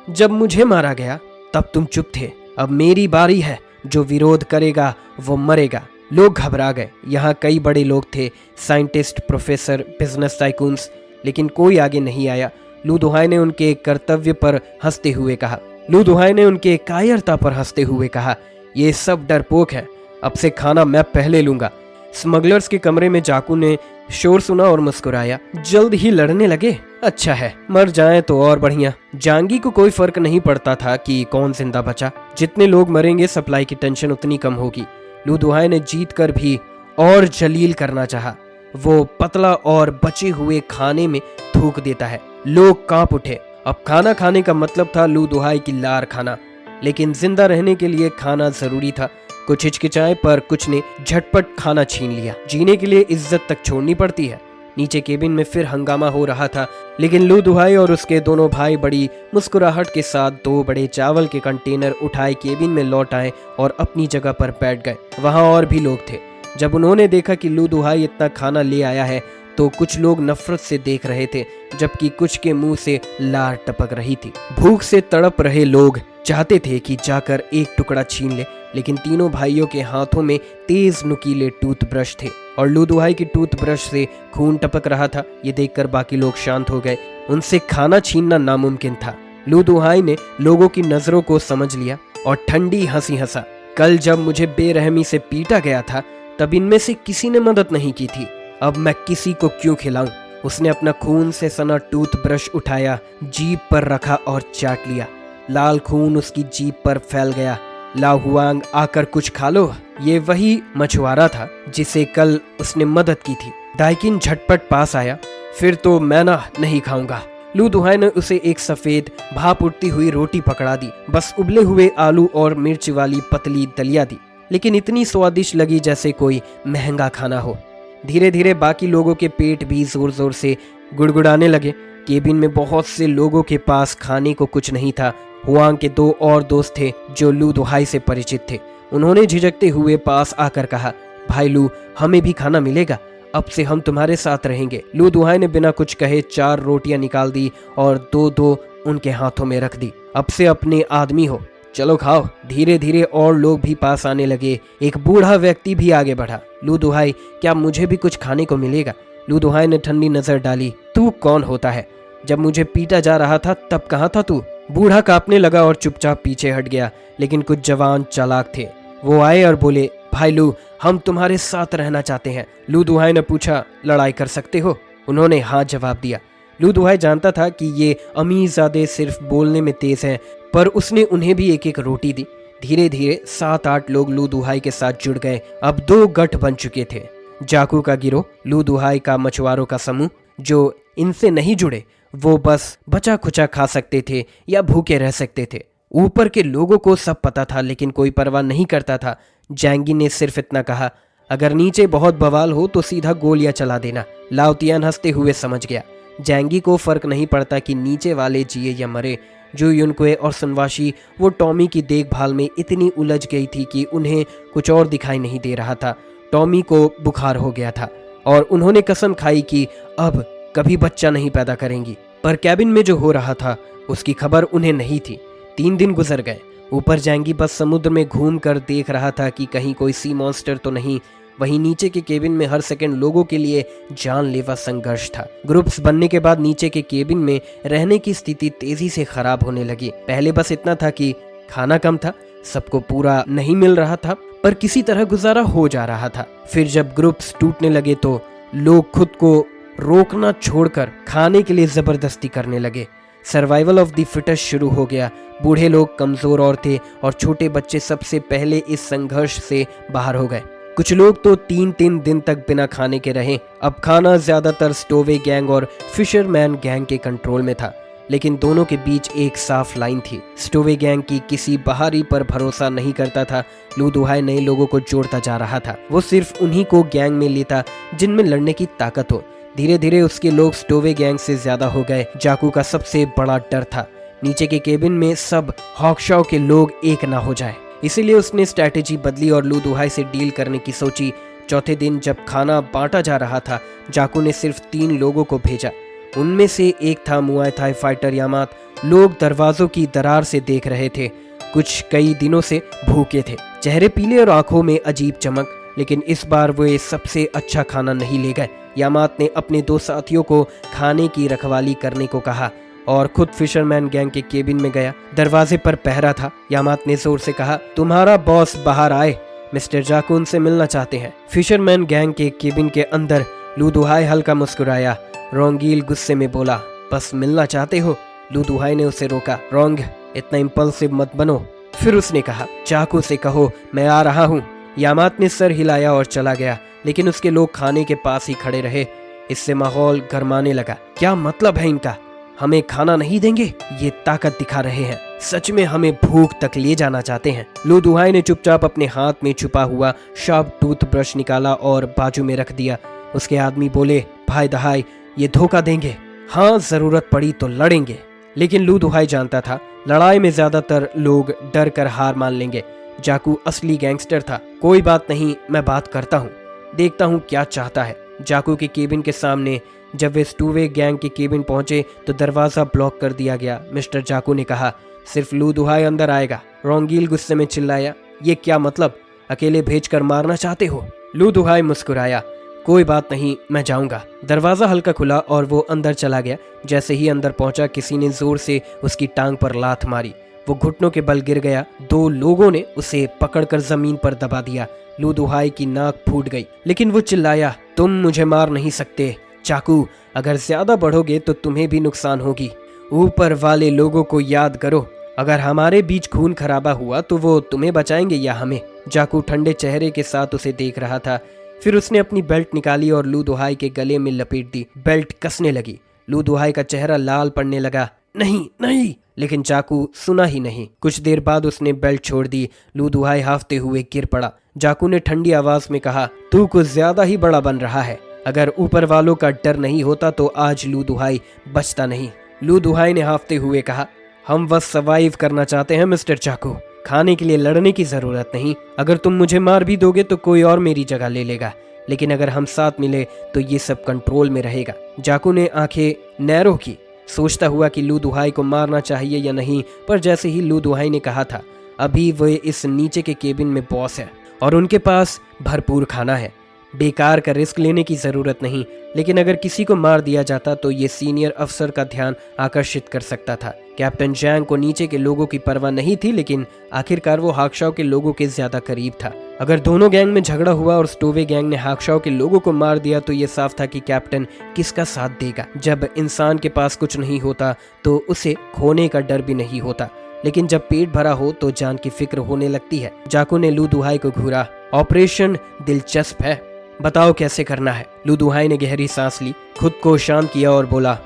जब मुझे मारा गया तब तुम चुप थे। अब मेरी बारी है। जो विरोध करेगा वो मरेगा। लोग घबरा गए। यहाँ कई बड़े लोग थे, साइंटिस्ट, प्रोफेसर, बिजनेस टाइकून्स, लेकिन कोई आगे नहीं आया। लू दुहाई ने उनके कर्तव्य पर हंसते हुए कहा। लू दुहाई ने उनके कायरता पर हंसते हुए कहा, ये सब डरपोक है। अब से खाना मैं पहले लूंगा। स्मगलर्स के कमरे में जाकू ने शोर सुना और मुस्कुराया। जल्द ही लड़ने लगे? अच्छा है, मर जाएं तो और बढ़िया। जांगी को कोई फर्क नहीं पड़ता था कि कौन जिंदा बचा। जितने लोग मरेंगे, सप्लाई की टेंशन उतनी कम होगी। लू दुहाई ने जीत कर भी और जलील करना चाहा। वो पतला और बचे हुए खाने में थूक देता है। लोग कांप उठे। अब खाना खाने का मतलब था लू दुहाई की लार खाना, लेकिन जिंदा रहने के लिए खाना जरूरी था। कुछ हिचकिचाए, पर कुछ ने झटपट खाना छीन लिया। जीने के लिए इज्जत तक छोड़नी पड़ती है। नीचे केबिन में फिर हंगामा हो रहा था, लेकिन लू दुहाई और उसके दोनों भाई बड़ी मुस्कुराहट के साथ 2 बड़े चावल के कंटेनर उठाए केबिन में लौट आए और अपनी जगह पर बैठ गए। वहां और भी लोग थे। जब उन्होंने देखा कि लू दुहाई इतना खाना ले आया है, तो कुछ लोग नफरत से देख रहे थे, जबकि कुछ के मुंह से लार टपक रही थी। भूख से तड़प रहे लोग चाहते थे कि जाकर एक टुकड़ा छीन ले, लेकिन तीनों भाइयों के हाथों में तेज नुकीले टूथब्रश थे और लू दुहाई की टूथब्रश से खून टपक रहा था। ये देखकर बाकी लोग शांत हो गए। उनसे खाना छीनना नामुमकिन था। लू दुहाई ने लोगों की नजरों को समझ लिया और ठंडी हंसी हंसा। कल जब मुझे बेरहमी से पीटा गया था, तब इनमें से किसी ने मदद नहीं की थी। अब मैं किसी को क्यों खिलाऊं? उसने अपना खून से सना टूथब्रश उठाया, जीभ पर रखा और चाट लिया। लाल खून उसकी जीभ पर फैल गया। लाओ हुआंग, आकर कुछ खा लो। ये वही मछुआरा था जिसे कल उसने मदद की थी। दाइकिन झटपट पास आया। फिर तो मैं नहीं खाऊंगा। लू दुहाई ने उसे एक सफेद भाप उठती हुई रोटी पकड़ा दी। बस उबले हुए आलू और मिर्च वाली पतली दलिया दी, लेकिन इतनी स्वादिष्ट लगी जैसे कोई महंगा खाना हो। धीरे धीरे बाकी लोगों के पेट भी जोर जोर से गुड़गुड़ाने लगे। केबिन में बहुत से लोगों के पास खाने को कुछ नहीं था। हुआंग के 2 और दोस्त थे जो लू दुहाई से परिचित थे। उन्होंने झिझकते हुए पास आकर कहा, भाई लू, हमें भी खाना मिलेगा। अब से हम तुम्हारे साथ रहेंगे। लू दुहाई ने बिना कुछ कहे 4 रोटियां निकाल दी और 2-2 उनके हाथों में रख दी। अब से अपने आदमी हो, चलो खाओ। धीरे धीरे और लोग भी पास आने लगे। एक बूढ़ा व्यक्ति भी आगे बढ़ा। लू दुहाई, क्या मुझे भी कुछ खाने को मिलेगा? लू दुहाई ने ठंडी नजर डाली। तू कौन होता है? जब मुझे पीटा जा रहा था तब कहाँ था तू? बूढ़ा कांपने लगा और चुपचाप पीछे हट गया, लेकिन कुछ जवान चालाक थे। वो आए और बोले, भाई लू, हम तुम्हारे साथ रहना चाहते हैं। लू दुहाई ने पूछा, लड़ाई कर सकते हो? उन्होंने हाँ जवाब दिया। लू दुहाई जानता था कि ये अमीरजादे सिर्फ बोलने में तेज हैं, पर उसने उन्हें भी एक एक रोटी दी। धीरे धीरे 7-8 लोग लू दुहाई के साथ जुड़ गए। अब 2 गठ बन चुके थे। जाकू का गिरोह, लू दुहाई का मछुआरों का समूह। जो इनसे नहीं जुड़े वो बस बचा खुचा खा सकते थे या भूखे रह सकते थे। ऊपर के लोगों को सब पता था लेकिन कोई परवाह नहीं करता था। जैंगी ने सिर्फ इतना कहा, अगर नीचे बहुत बवाल हो तो सीधा गोलियां चला देना। लाओतियान हंसते हुए समझ गया जैंगी को फर्क नहीं पड़ता कि नीचे वाले जिए या मरे। जू युनक्वे और सुनवाशी वो टॉमी की देखभाल में इतनी उलझ गई थी कि उन्हें कुछ और दिखाई नहीं दे रहा था। टॉमी को बुखार हो गया था और उन्होंने कसम खाई कि अब कभी बच्चा नहीं पैदा करेंगी। पर कैबिन में जो हो रहा था उसकी खबर उन्हें नहीं थी। 3 दिन गुजर गए। ऊपर जैंगी बस समुद्र में घूम कर देख रहा था कि कहीं कोई सी मॉन्स्टर तो नहीं। वहीं नीचे के केबिन में हर सेकंड लोगों के लिए जानलेवा संघर्ष था। ग्रुप्स बनने के बाद नीचे के केबिन में रहने की स्थिति तेजी से खराब होने लगी। पहले बस इतना था कि खाना कम था, सबको पूरा नहीं मिल रहा था, पर किसी तरह गुजारा हो जा रहा था। फिर जब ग्रुप्स टूटने लगे तो लोग खुद को रोकना छोड़कर खाने के लिए जबरदस्ती करने लगे। सर्वाइवल ऑफ द फिटेस्ट शुरू हो गया। बूढ़े लोग, कमजोर औरतें और छोटे बच्चे सबसे पहले इस संघर्ष से बाहर हो गए। कुछ लोग तो 3-3 दिन तक बिना खाने के रहे। अब खाना ज्यादातर स्टोवे गैंग और फिशरमैन गैंग के कंट्रोल में था, लेकिन दोनों के बीच एक साफ लाइन थी। स्टोवे गैंग की किसी बाहरी पर भरोसा नहीं करता था। लू दुहाई नए लोगों को जोड़ता जा रहा था। वो सिर्फ उन्हीं को गैंग में लेता जिनमें लड़ने की ताकत हो। धीरे धीरे उसके लोग स्टोवे गैंग से ज्यादा हो गए। जाकू का सबसे बड़ा डर था नीचे के केबिन में सब हॉकशॉ के लोग एक ना हो जाए। इसीलिए उसने स्ट्रैटेजी बदली और लू दुहाई से डील करने की सोची। चौथे दिन जब खाना बांटा जा रहा था, जाकू ने सिर्फ 3 लोगों को भेजा। उनमें से एक था मुआय थाई फाइटर यामात। लोग दरवाजों की दरार से देख रहे थे। कुछ कई दिनों से भूखे थे, चेहरे पीले और आंखों में अजीब चमक। लेकिन इस बार वे सबसे अच्छा खाना नहीं ले गए। यामात ने अपने 2 साथियों को खाने की रखवाली करने को कहा और खुद फिशरमैन गैंग के केबिन में गया। दरवाजे पर पहरा था। यामात ने जोर से कहा, तुम्हारा बॉस बाहर आए, मिस्टर जाकू उनसे मिलना चाहते हैं। फिशरमैन गैंग के केबिन के अंदर लू दुहाई हल्का मुस्कुराया। रोंगील गुस्से में बोला, बस मिलना चाहते हो? लू दुहाई ने उसे रोका। रोंग, इतना इम्पल्सिव मत बनो। फिर उसने कहा, जाकू से कहो मैं आ रहा हूँ। यामात ने सर हिलाया और चला गया, लेकिन उसके लोग खाने के पास ही खड़े रहे। इससे माहौल गरमाने लगा। क्या मतलब है इनका? हमें खाना नहीं देंगे? ये ताकत दिखा रहे हैं। सच में हमें भूख तक ले जाना चाहते हैं। लू दुहाई ने चुपचाप अपने हाथ में छुपा हुआ शार्प टूथब्रश निकाला और बाजू में रख दिया। उसके आदमी बोले, भाई दहाई, ये धोखा देंगे। हाँ, जरूरत पड़ी तो लड़ेंगे। लेकिन लू दुहाई जानता था लड़ाई में ज्यादातर लोग डर कर हार मान लेंगे। जाकू असली गैंगस्टर था। कोई बात नहीं, मैं बात करता हूँ, देखता हूँ क्या चाहता है। जाकू के केबिन के सामने जब वे स्टूवे गैंग के केबिन पहुंचे तो दरवाजा ब्लॉक कर दिया गया। मिस्टर जाकू ने कहा, सिर्फ लू दुहाई अंदर आएगा। रोंगील गुस्से में चिल्लाया, ये क्या मतलब? अकेले भेजकर मारना चाहते हो? लू दुहाई मुस्कुराया, कोई बात नहीं, मैं जाऊंगा। दरवाजा हल्का खुला और वो अंदर चला गया। जैसे ही अंदर पहुंचा, किसी ने जोर से उसकी टांग पर लात मारी। वो घुटनों के बल गिर गया। 2 लोगों ने उसे पकड़कर जमीन पर दबा दिया। लू दुहाई की नाक फूट गई, लेकिन वो चिल्लाया, तुम मुझे मार नहीं सकते। चाकू, अगर ज्यादा बढ़ोगे तो तुम्हें भी नुकसान होगी। ऊपर वाले लोगों को याद करो, अगर हमारे बीच खून खराबा हुआ तो वो तुम्हें बचाएंगे या हमें? जाकू ठंडे चेहरे के साथ उसे देख रहा था। फिर उसने अपनी बेल्ट निकाली और लू दुहाई के गले में लपेट दी। बेल्ट कसने लगी। लू दुहाई का चेहरा लाल पड़ने लगा। नहीं नहीं, लेकिन जाकू सुना ही नहीं। कुछ देर बाद उसने बेल्ट छोड़ दी। लू दुहाई हाफते हुए गिर पड़ा। जाकू ने ठंडी आवाज में कहा, तू कुछ ज्यादा ही बड़ा बन रहा है। अगर ऊपर वालों का डर नहीं होता तो आज लू दुहाई बचता नहीं। लू दुहाई ने हाफते हुए कहा, हम बस सर्वाइव करना चाहते हैं मिस्टर जाकू, खाने के लिए लड़ने की जरूरत नहीं। अगर तुम मुझे मार भी दोगे तो कोई और मेरी जगह ले लेगा, लेकिन अगर हम साथ मिले तो ये सब कंट्रोल में रहेगा। जाकू ने आंखें नैरो की, सोचता हुआ कि लू दुहाई को मारना चाहिए या नहीं। पर जैसे ही लू दुहाई ने कहा था, अभी वे इस नीचे के केबिन में बॉस है और उनके पास भरपूर खाना है, बेकार का रिस्क लेने की जरूरत नहीं। लेकिन अगर किसी को मार दिया जाता तो ये सीनियर अफसर का ध्यान आकर्षित कर सकता था। कैप्टन जैंग को नीचे के लोगों की परवाह नहीं थी, लेकिन आखिरकार वो हाक्शाओ के लोगों के ज्यादा करीब था। अगर दोनों गैंग में झगड़ा हुआ और स्टोवे गैंग ने हाक्शाओ के लोगों को मार दिया तो ये साफ था कि कैप्टन किसका साथ देगा। जब इंसान के पास कुछ नहीं होता तो उसे खोने का डर भी नहीं होता, लेकिन जब पेट भरा हो तो जान की फिक्र होने लगती है। जाकू ने लू दुहाई को घूरा। ऑपरेशन दिलचस्प है, बताओ कैसे करना है। लू दुहाई ने गहरी सांस ली, खुद को शांत किया और बोला,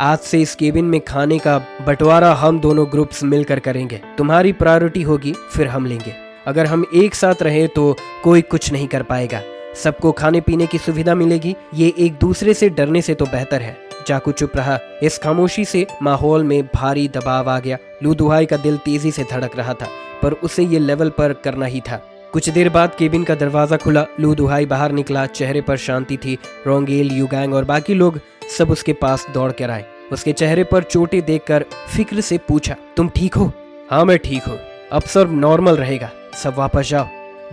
आज से इस केबिन में खाने का बंटवारा हम दोनों ग्रुप्स मिलकर करेंगे। तुम्हारी प्रायोरिटी होगी, फिर हम लेंगे। अगर हम एक साथ रहे तो कोई कुछ नहीं कर पाएगा। सबको खाने पीने की सुविधा मिलेगी। ये एक दूसरे से डरने से तो बेहतर है। जाकू चुप रहा। इस खामोशी से माहौल में भारी दबाव आ गया। लू दुहाई का दिल तेजी से धड़क रहा था, पर उसे ये लेवल पर करना ही था। कुछ देर बाद केबिन का दरवाजा खुला। लू दुहाई बाहर निकला। चेहरे पर शांति थी। रोंगेल, युगांग और बाकी लोग सब उसके पास दौड़ कर आए। उसके चेहरे पर चोटें देखकर फिक्र से पूछा, तुम ठीक हो? हाँ मैं ठीक हूँ, अब सब नॉर्मल रहेगा, सब वापस जाओ।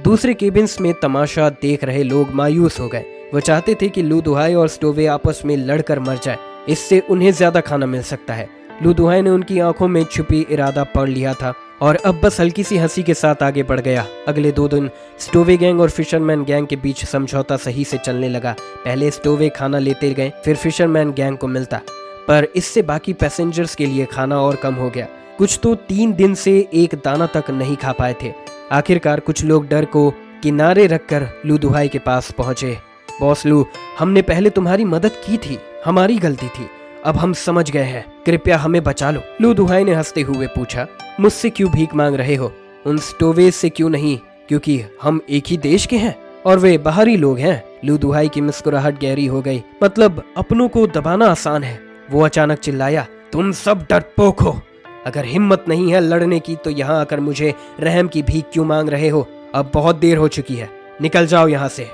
दूसरे केबिन्स में तमाशा देख रहे लोग मायूस हो गए। वो चाहते थे कि लू दुहाई और स्टोवे आपस में लड़कर मर जाए, इससे उन्हें ज्यादा खाना मिल सकता है। लू दुहाई ने उनकी आंखों में छुपी इरादा पढ़ लिया था और अब बस हल्की सी हंसी के साथ आगे बढ़ गया। अगले 2 दिन स्टोवे गैंग और फिशरमैन गैंग के बीच समझौता सही से चलने लगा। पहले स्टोवे खाना लेते गए, फिर फिशरमैन गैंग को मिलता, पर इससे बाकी पैसेंजर्स के लिए खाना और कम हो गया। कुछ तो 3 दिन से एक दाना तक नहीं खा पाए थे। आखिरकार कुछ लोग डर को किनारे रखकर लू दुहाई के पास पहुंचे। बॉस लू, हमने पहले तुम्हारी मदद की थी, हमारी गलती थी, अब हम समझ गए हैं, कृपया हमें बचा लो। लू दुहाई ने हंसते हुए पूछा, मुझसे क्यों भीख मांग रहे हो? उन स्टोवेज से क्यों नहीं? क्योंकि हम एक ही देश के हैं और वे बाहरी लोग हैं। लू दुहाई की मुस्कुराहट गहरी हो गई। मतलब अपनों को दबाना आसान है। वो अचानक चिल्लाया, तुम सब डरपोक हो। अगर हिम्मत नहीं है लड़ने की तो यहाँ आकर मुझे रहम की भीख क्यों मांग रहे हो? अब बहुत देर हो चुकी है, निकल जाओ यहाँ से।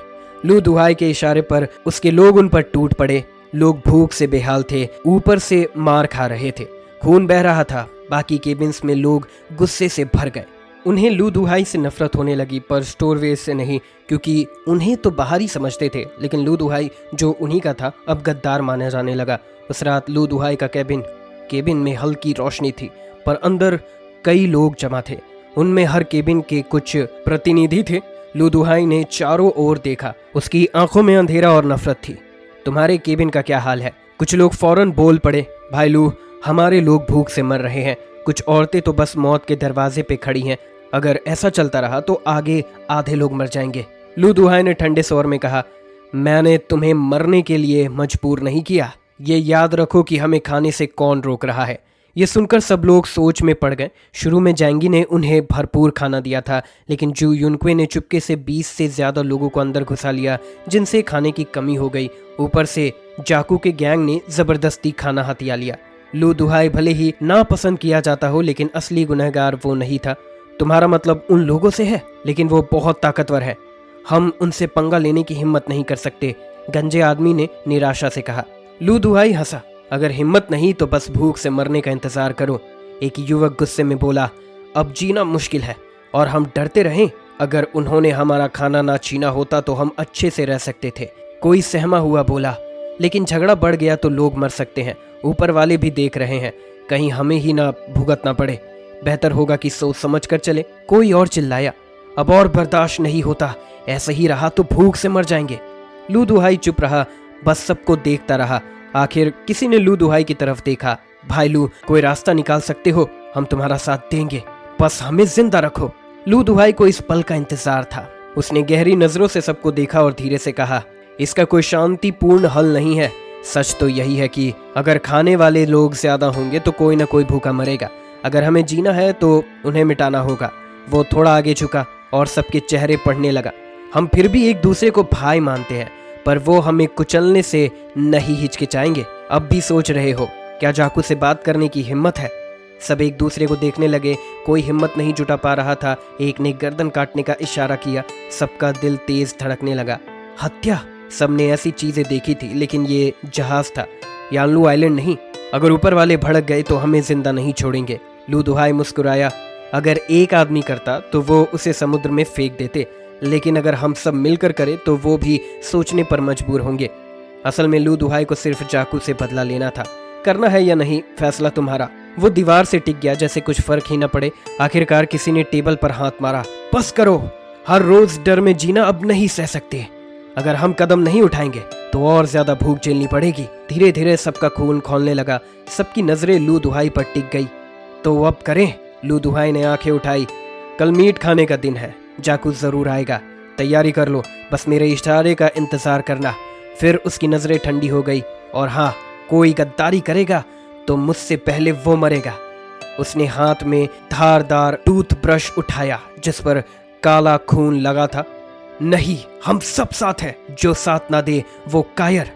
लू दुहाई के इशारे पर उसके लोग उन पर टूट पड़े। लोग भूख से बेहाल थे, ऊपर से मार खा रहे थे, खून बह रहा था। बाकी केबिन्स में लोग गुस्से से भर गए। उन्हें लू दुहाई से नफरत होने लगी, पर स्टोरवेज से नहीं, क्योंकि उन्हें तो बाहरी समझते थे। लेकिन लू दुहाई जो उन्हीं का था अब गद्दार माना जाने लगा। उस रात लू दुहाई का केबिन में हल्की रोशनी थी, पर अंदर कई लोग जमा थे। उनमें हर केबिन के कुछ प्रतिनिधि थे। लू दुहाई ने चारों ओर देखा। उसकी आंखों में अंधेरा और नफरत थी। तुम्हारे केबिन का क्या हाल है? कुछ लोग फौरन बोल पड़े, भाई लू, हमारे लोग भूख से मर रहे हैं। कुछ औरतें तो बस मौत के दरवाजे पे खड़ी हैं। अगर ऐसा चलता रहा तो आगे आधे लोग मर जाएंगे। लू दुहाई ने ठंडे स्वर में कहा, मैंने तुम्हें मरने के लिए मजबूर नहीं किया। ये याद रखो कि हमें खाने से कौन रोक रहा है। ये सुनकर सब लोग सोच में पड़ गए। शुरू में जैंगी ने उन्हें भरपूर खाना दिया था, लेकिन जू युनक्वे ने चुपके से 20 से ज्यादा लोगों को अंदर घुसा लिया, जिनसे खाने की कमी हो गई। ऊपर से जाकू के गैंग ने जबरदस्ती खाना हथिया लिया। लू दुहाई भले ही नापसंद किया जाता हो, लेकिन असली गुनहगार वो नहीं था। तुम्हारा मतलब उन लोगों से है, लेकिन वो बहुत ताकतवर है, हम उनसे पंगा लेने की हिम्मत नहीं कर सकते, गंजे आदमी ने निराशा से कहा। लू दुहाई हंसा, अगर हिम्मत नहीं तो बस भूख से मरने का इंतजार करो। एक युवक गुस्से में बोला, अब जीना मुश्किल है और हम डरते रहें। अगर उन्होंने हमारा खाना ना छीना होता तो हम अच्छे से रह सकते थे। कोई सहमा हुआ बोला, लेकिन झगड़ा बढ़ गया तो लोग मर सकते हैं। ऊपर वाले भी देख रहे हैं, कहीं हमें ही ना भुगतना पड़े। बेहतर होगा कि सोच समझ कर चले। कोई और चिल्लाया, अब और बर्दाश्त नहीं होता, ऐसा ही रहा तो भूख से मर जाएंगे। लू दुहाई चुप रहा, बस सबको देखता रहा। आखिर किसी ने लू दुहाई की तरफ देखा। भाई लू, कोई रास्ता निकाल सकते हो? हम तुम्हारा साथ देंगे, बस हमें जिंदा रखो। लू दुहाई को इस पल का इंतजार था। उसने गहरी नजरों से सबको देखा और धीरे से कहा, इसका कोई शांतिपूर्ण हल नहीं है। सच तो यही है कि अगर खाने वाले लोग ज्यादा होंगे तो कोई ना कोई भूखा मरेगा। अगर हमें जीना है तो उन्हें मिटाना होगा। वो थोड़ा आगे झुका और सबके चेहरे पढ़ने लगा। हम फिर भी एक दूसरे को भाई मानते हैं, पर वो हमें कुचलने से नहीं हिचकिचाएंगे। अब भी सोच रहे हो, क्या जाकू से बात करने की हिम्मत है? सब एक दूसरे को देखने लगे। कोई हिम्मत नहीं जुटा पा रहा था। एक ने गर्दन काटने का इशारा किया। सबका दिल तेज धड़कने लगा। हत्या, सबने ऐसी चीजें देखी थी, लेकिन ये जहाज था, यानलू आइलैंड नहीं। अगर ऊपर वाले भड़क गए तो हमें जिंदा नहीं छोड़ेंगे। लू दुहाई मुस्कुराया, अगर एक आदमी करता तो वो उसे समुद्र में फेंक देते, लेकिन अगर हम सब मिलकर करें तो वो भी सोचने पर मजबूर होंगे। असल में लू दुहाई को सिर्फ जाकू से बदला लेना था। करना है या नहीं, फैसला तुम्हारा। वो दीवार से टिक गया, जैसे कुछ फर्क ही न पड़े। आखिरकार किसी ने टेबल पर हाथ मारा। बस करो, हर रोज डर में जीना अब नहीं सह सकते। अगर हम कदम नहीं उठाएंगे तो और ज्यादा भूख झेलनी पड़ेगी। धीरे धीरे सबका खून खौलने लगा। सबकी नजरें लू दुहाई पर टिक गई। तो अब करें? लू दुहाई ने आंखें उठाई। कल मीट खाने का दिन है, जाकू जरूर आएगा। तैयारी कर लो, बस मेरे इशारे का इंतजार करना। फिर उसकी नजरें ठंडी हो गई। और हाँ, कोई गद्दारी करेगा तो मुझसे पहले वो मरेगा। उसने हाथ में धारदार टूथब्रश उठाया जिस पर काला खून लगा था। नहीं, हम सब साथ हैं, जो साथ ना दे वो कायर।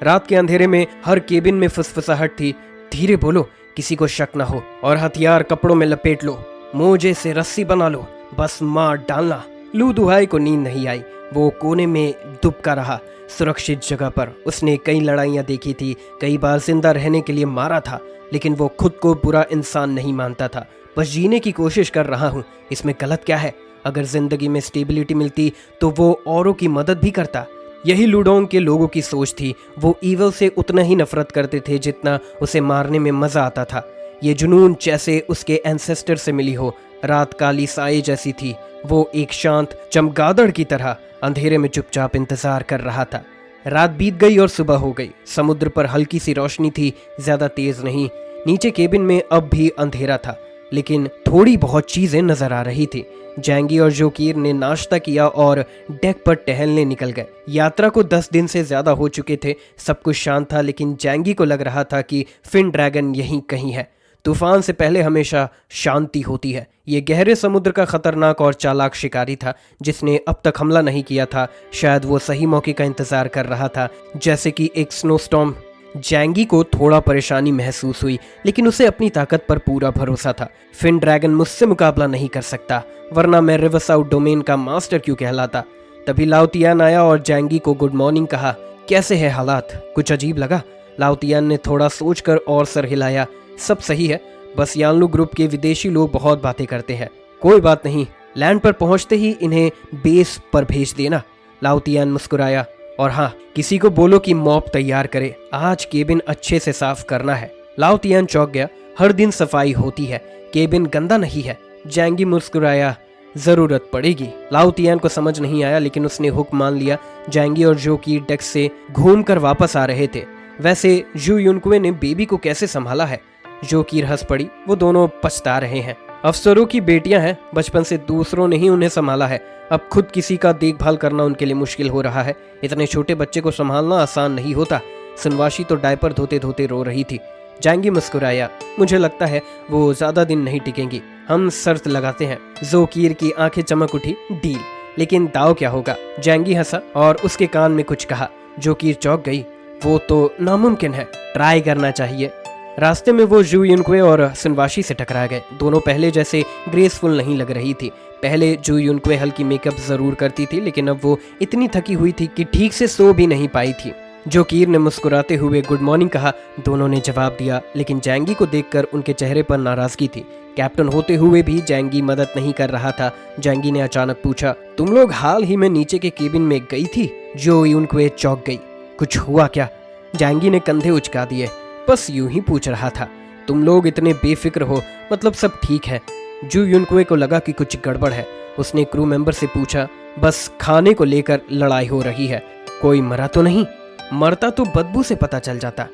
रात के अंधेरे में हर केबिन में फुसफुसाहट थी। धीरे बोलो, किसी को शक ना हो, और हथियार कपड़ों में लपेट लो, मोजे से रस्सी बना लो, बस मार डालना। लू दुहाई को नींद नहीं आई। वो कोने में दुबका रहा, सुरक्षित जगह पर। उसने कई लड़ाइयाँ देखी थी, कई बार जिंदा रहने के लिए मारा था, लेकिन वो खुद को बुरा इंसान नहीं मानता था। बस जीने की कोशिश कर रहा हूँ, इसमें गलत क्या है? अगर जिंदगी में स्टेबिलिटी मिलती तो वो औरों की मदद भी करता। यही लुडोंग के लोगों की सोच थी। वो ईवल से उतना ही नफरत करते थे जितना उसे मारने में मजा आता था। ये जुनून जैसे उसके एंसेस्टर से मिली हो। रात काली साए जैसी थी। वो एक शांत चमगादड़ की तरह अंधेरे में चुपचाप इंतजार कर रहा था। रात बीत गई और सुबह हो गई। समुद्र पर हल्की सी रोशनी थी, ज्यादा तेज नहीं। नीचे केबिन में अब भी अंधेरा था, लेकिन थोड़ी बहुत चीजें नजर आ रही थी। जैंगी और जोकीर ने नाश्ता किया और डेक पर टहलने निकल गए। यात्रा को 10 दिन से ज्यादा हो चुके थे। सब कुछ शांत था, लेकिन जैंगी को लग रहा था कि फिन ड्रैगन यहीं कहीं है। तूफान से पहले हमेशा शांति होती है। ये गहरे समुद्र का खतरनाक और चालाक शिकारी था जिसने अब तक हमला नहीं किया था। शायद वो सही मौके का इंतजार कर रहा था, जैसे कि एक स्नोस्टॉर्म। जैंगी को थोड़ा परेशानी महसूस हुई, लेकिन उसे अपनी ताकत पर पूरा भरोसा था। फिन ड्रैगन मुझसे मुकाबला नहीं कर सकता, वरना मैं रिवरसाउथ डोमेन का मास्टर क्यों कहलाता। तभी लाओतियान आया और जैंगी को गुड मॉर्निंग कहा। कैसे है हालात? कुछ अजीब लगा? लाओतियान ने थोड़ा सोचकर और सर हिलाया। सब सही है, बस यानलू ग्रुप के विदेशी लोग बहुत बातें करते हैं। कोई बात नहीं, लैंड पर पहुंचते ही इन्हें बेस पर भेज देना। लाओतियान मुस्कुराया। और हाँ, किसी को बोलो कि मॉप तैयार करे, आज केबिन अच्छे से साफ करना है। लाओतियान चौंक गया। हर दिन सफाई होती है, केबिन गंदा नहीं है। जैंगी मुस्कुराया। जरूरत पड़ेगी। लाओतियान को समझ नहीं आया, लेकिन उसने हुक्म मान लिया। जैंगी और जोकीर डेक से घूमकर वापस आ रहे थे। वैसे जू युनक्वे ने बेबी को कैसे संभाला है? जोकीर हंस पड़ी। वो दोनों पछता रहे हैं। अफसरों की बेटियां हैं, बचपन से दूसरों ने ही उन्हें संभाला है। अब खुद किसी का देखभाल करना उनके लिए मुश्किल हो रहा है। इतने छोटे बच्चे को संभालना आसान नहीं होता। सुनवाशी तो डायपर धोते धोते रो रही थी। जैंगी मुस्कुराया। मुझे लगता है वो ज्यादा दिन नहीं टिकेंगी। हम शर्त लगाते हैं। जोकीर की आंखें चमक उठी। डील, लेकिन दाव क्या होगा? जैंगी हंसा और उसके कान में कुछ कहा। जोकीर चौंक गई। वो तो नामुमकिन है, ट्राई करना चाहिए। रास्ते में वो जू युनक्वे और सुनवाशी से टकरा गए। दोनों पहले जैसे ग्रेसफुल नहीं लग रही थी। पहले जू युनक्वे हल्की मेकअप जरूर करती थी, लेकिन अब वो इतनी थकी हुई थी कि ठीक से सो भी नहीं पाई थी। जोकीर ने मुस्कुराते हुए गुड मॉर्निंग कहा। दोनों ने जवाब दिया, लेकिन जैंगी को देखकर उनके चेहरे पर नाराजगी थी। कैप्टन होते हुए भी जैंगी मदद नहीं कर रहा था। जैंगी ने अचानक पूछा, तुम लोग हाल ही में नीचे के केबिन में गई थी? जो युनक्वे चौंक गई। कुछ हुआ क्या? जैंगी ने कंधे उचका दिए। बस यूं ही पूछ रहा था। तुम लोग इतने बेफिक्र हो, मतलब सब ठीक है? जू युनक्वे को लगा कि कुछ गड़बड़ है। उसने क्रू मेंबर से पूछा। बस खाने को लेकर लड़ाई हो रही है। कोई मरा तो नहीं? मरता तो बदबू से पता चल जाता।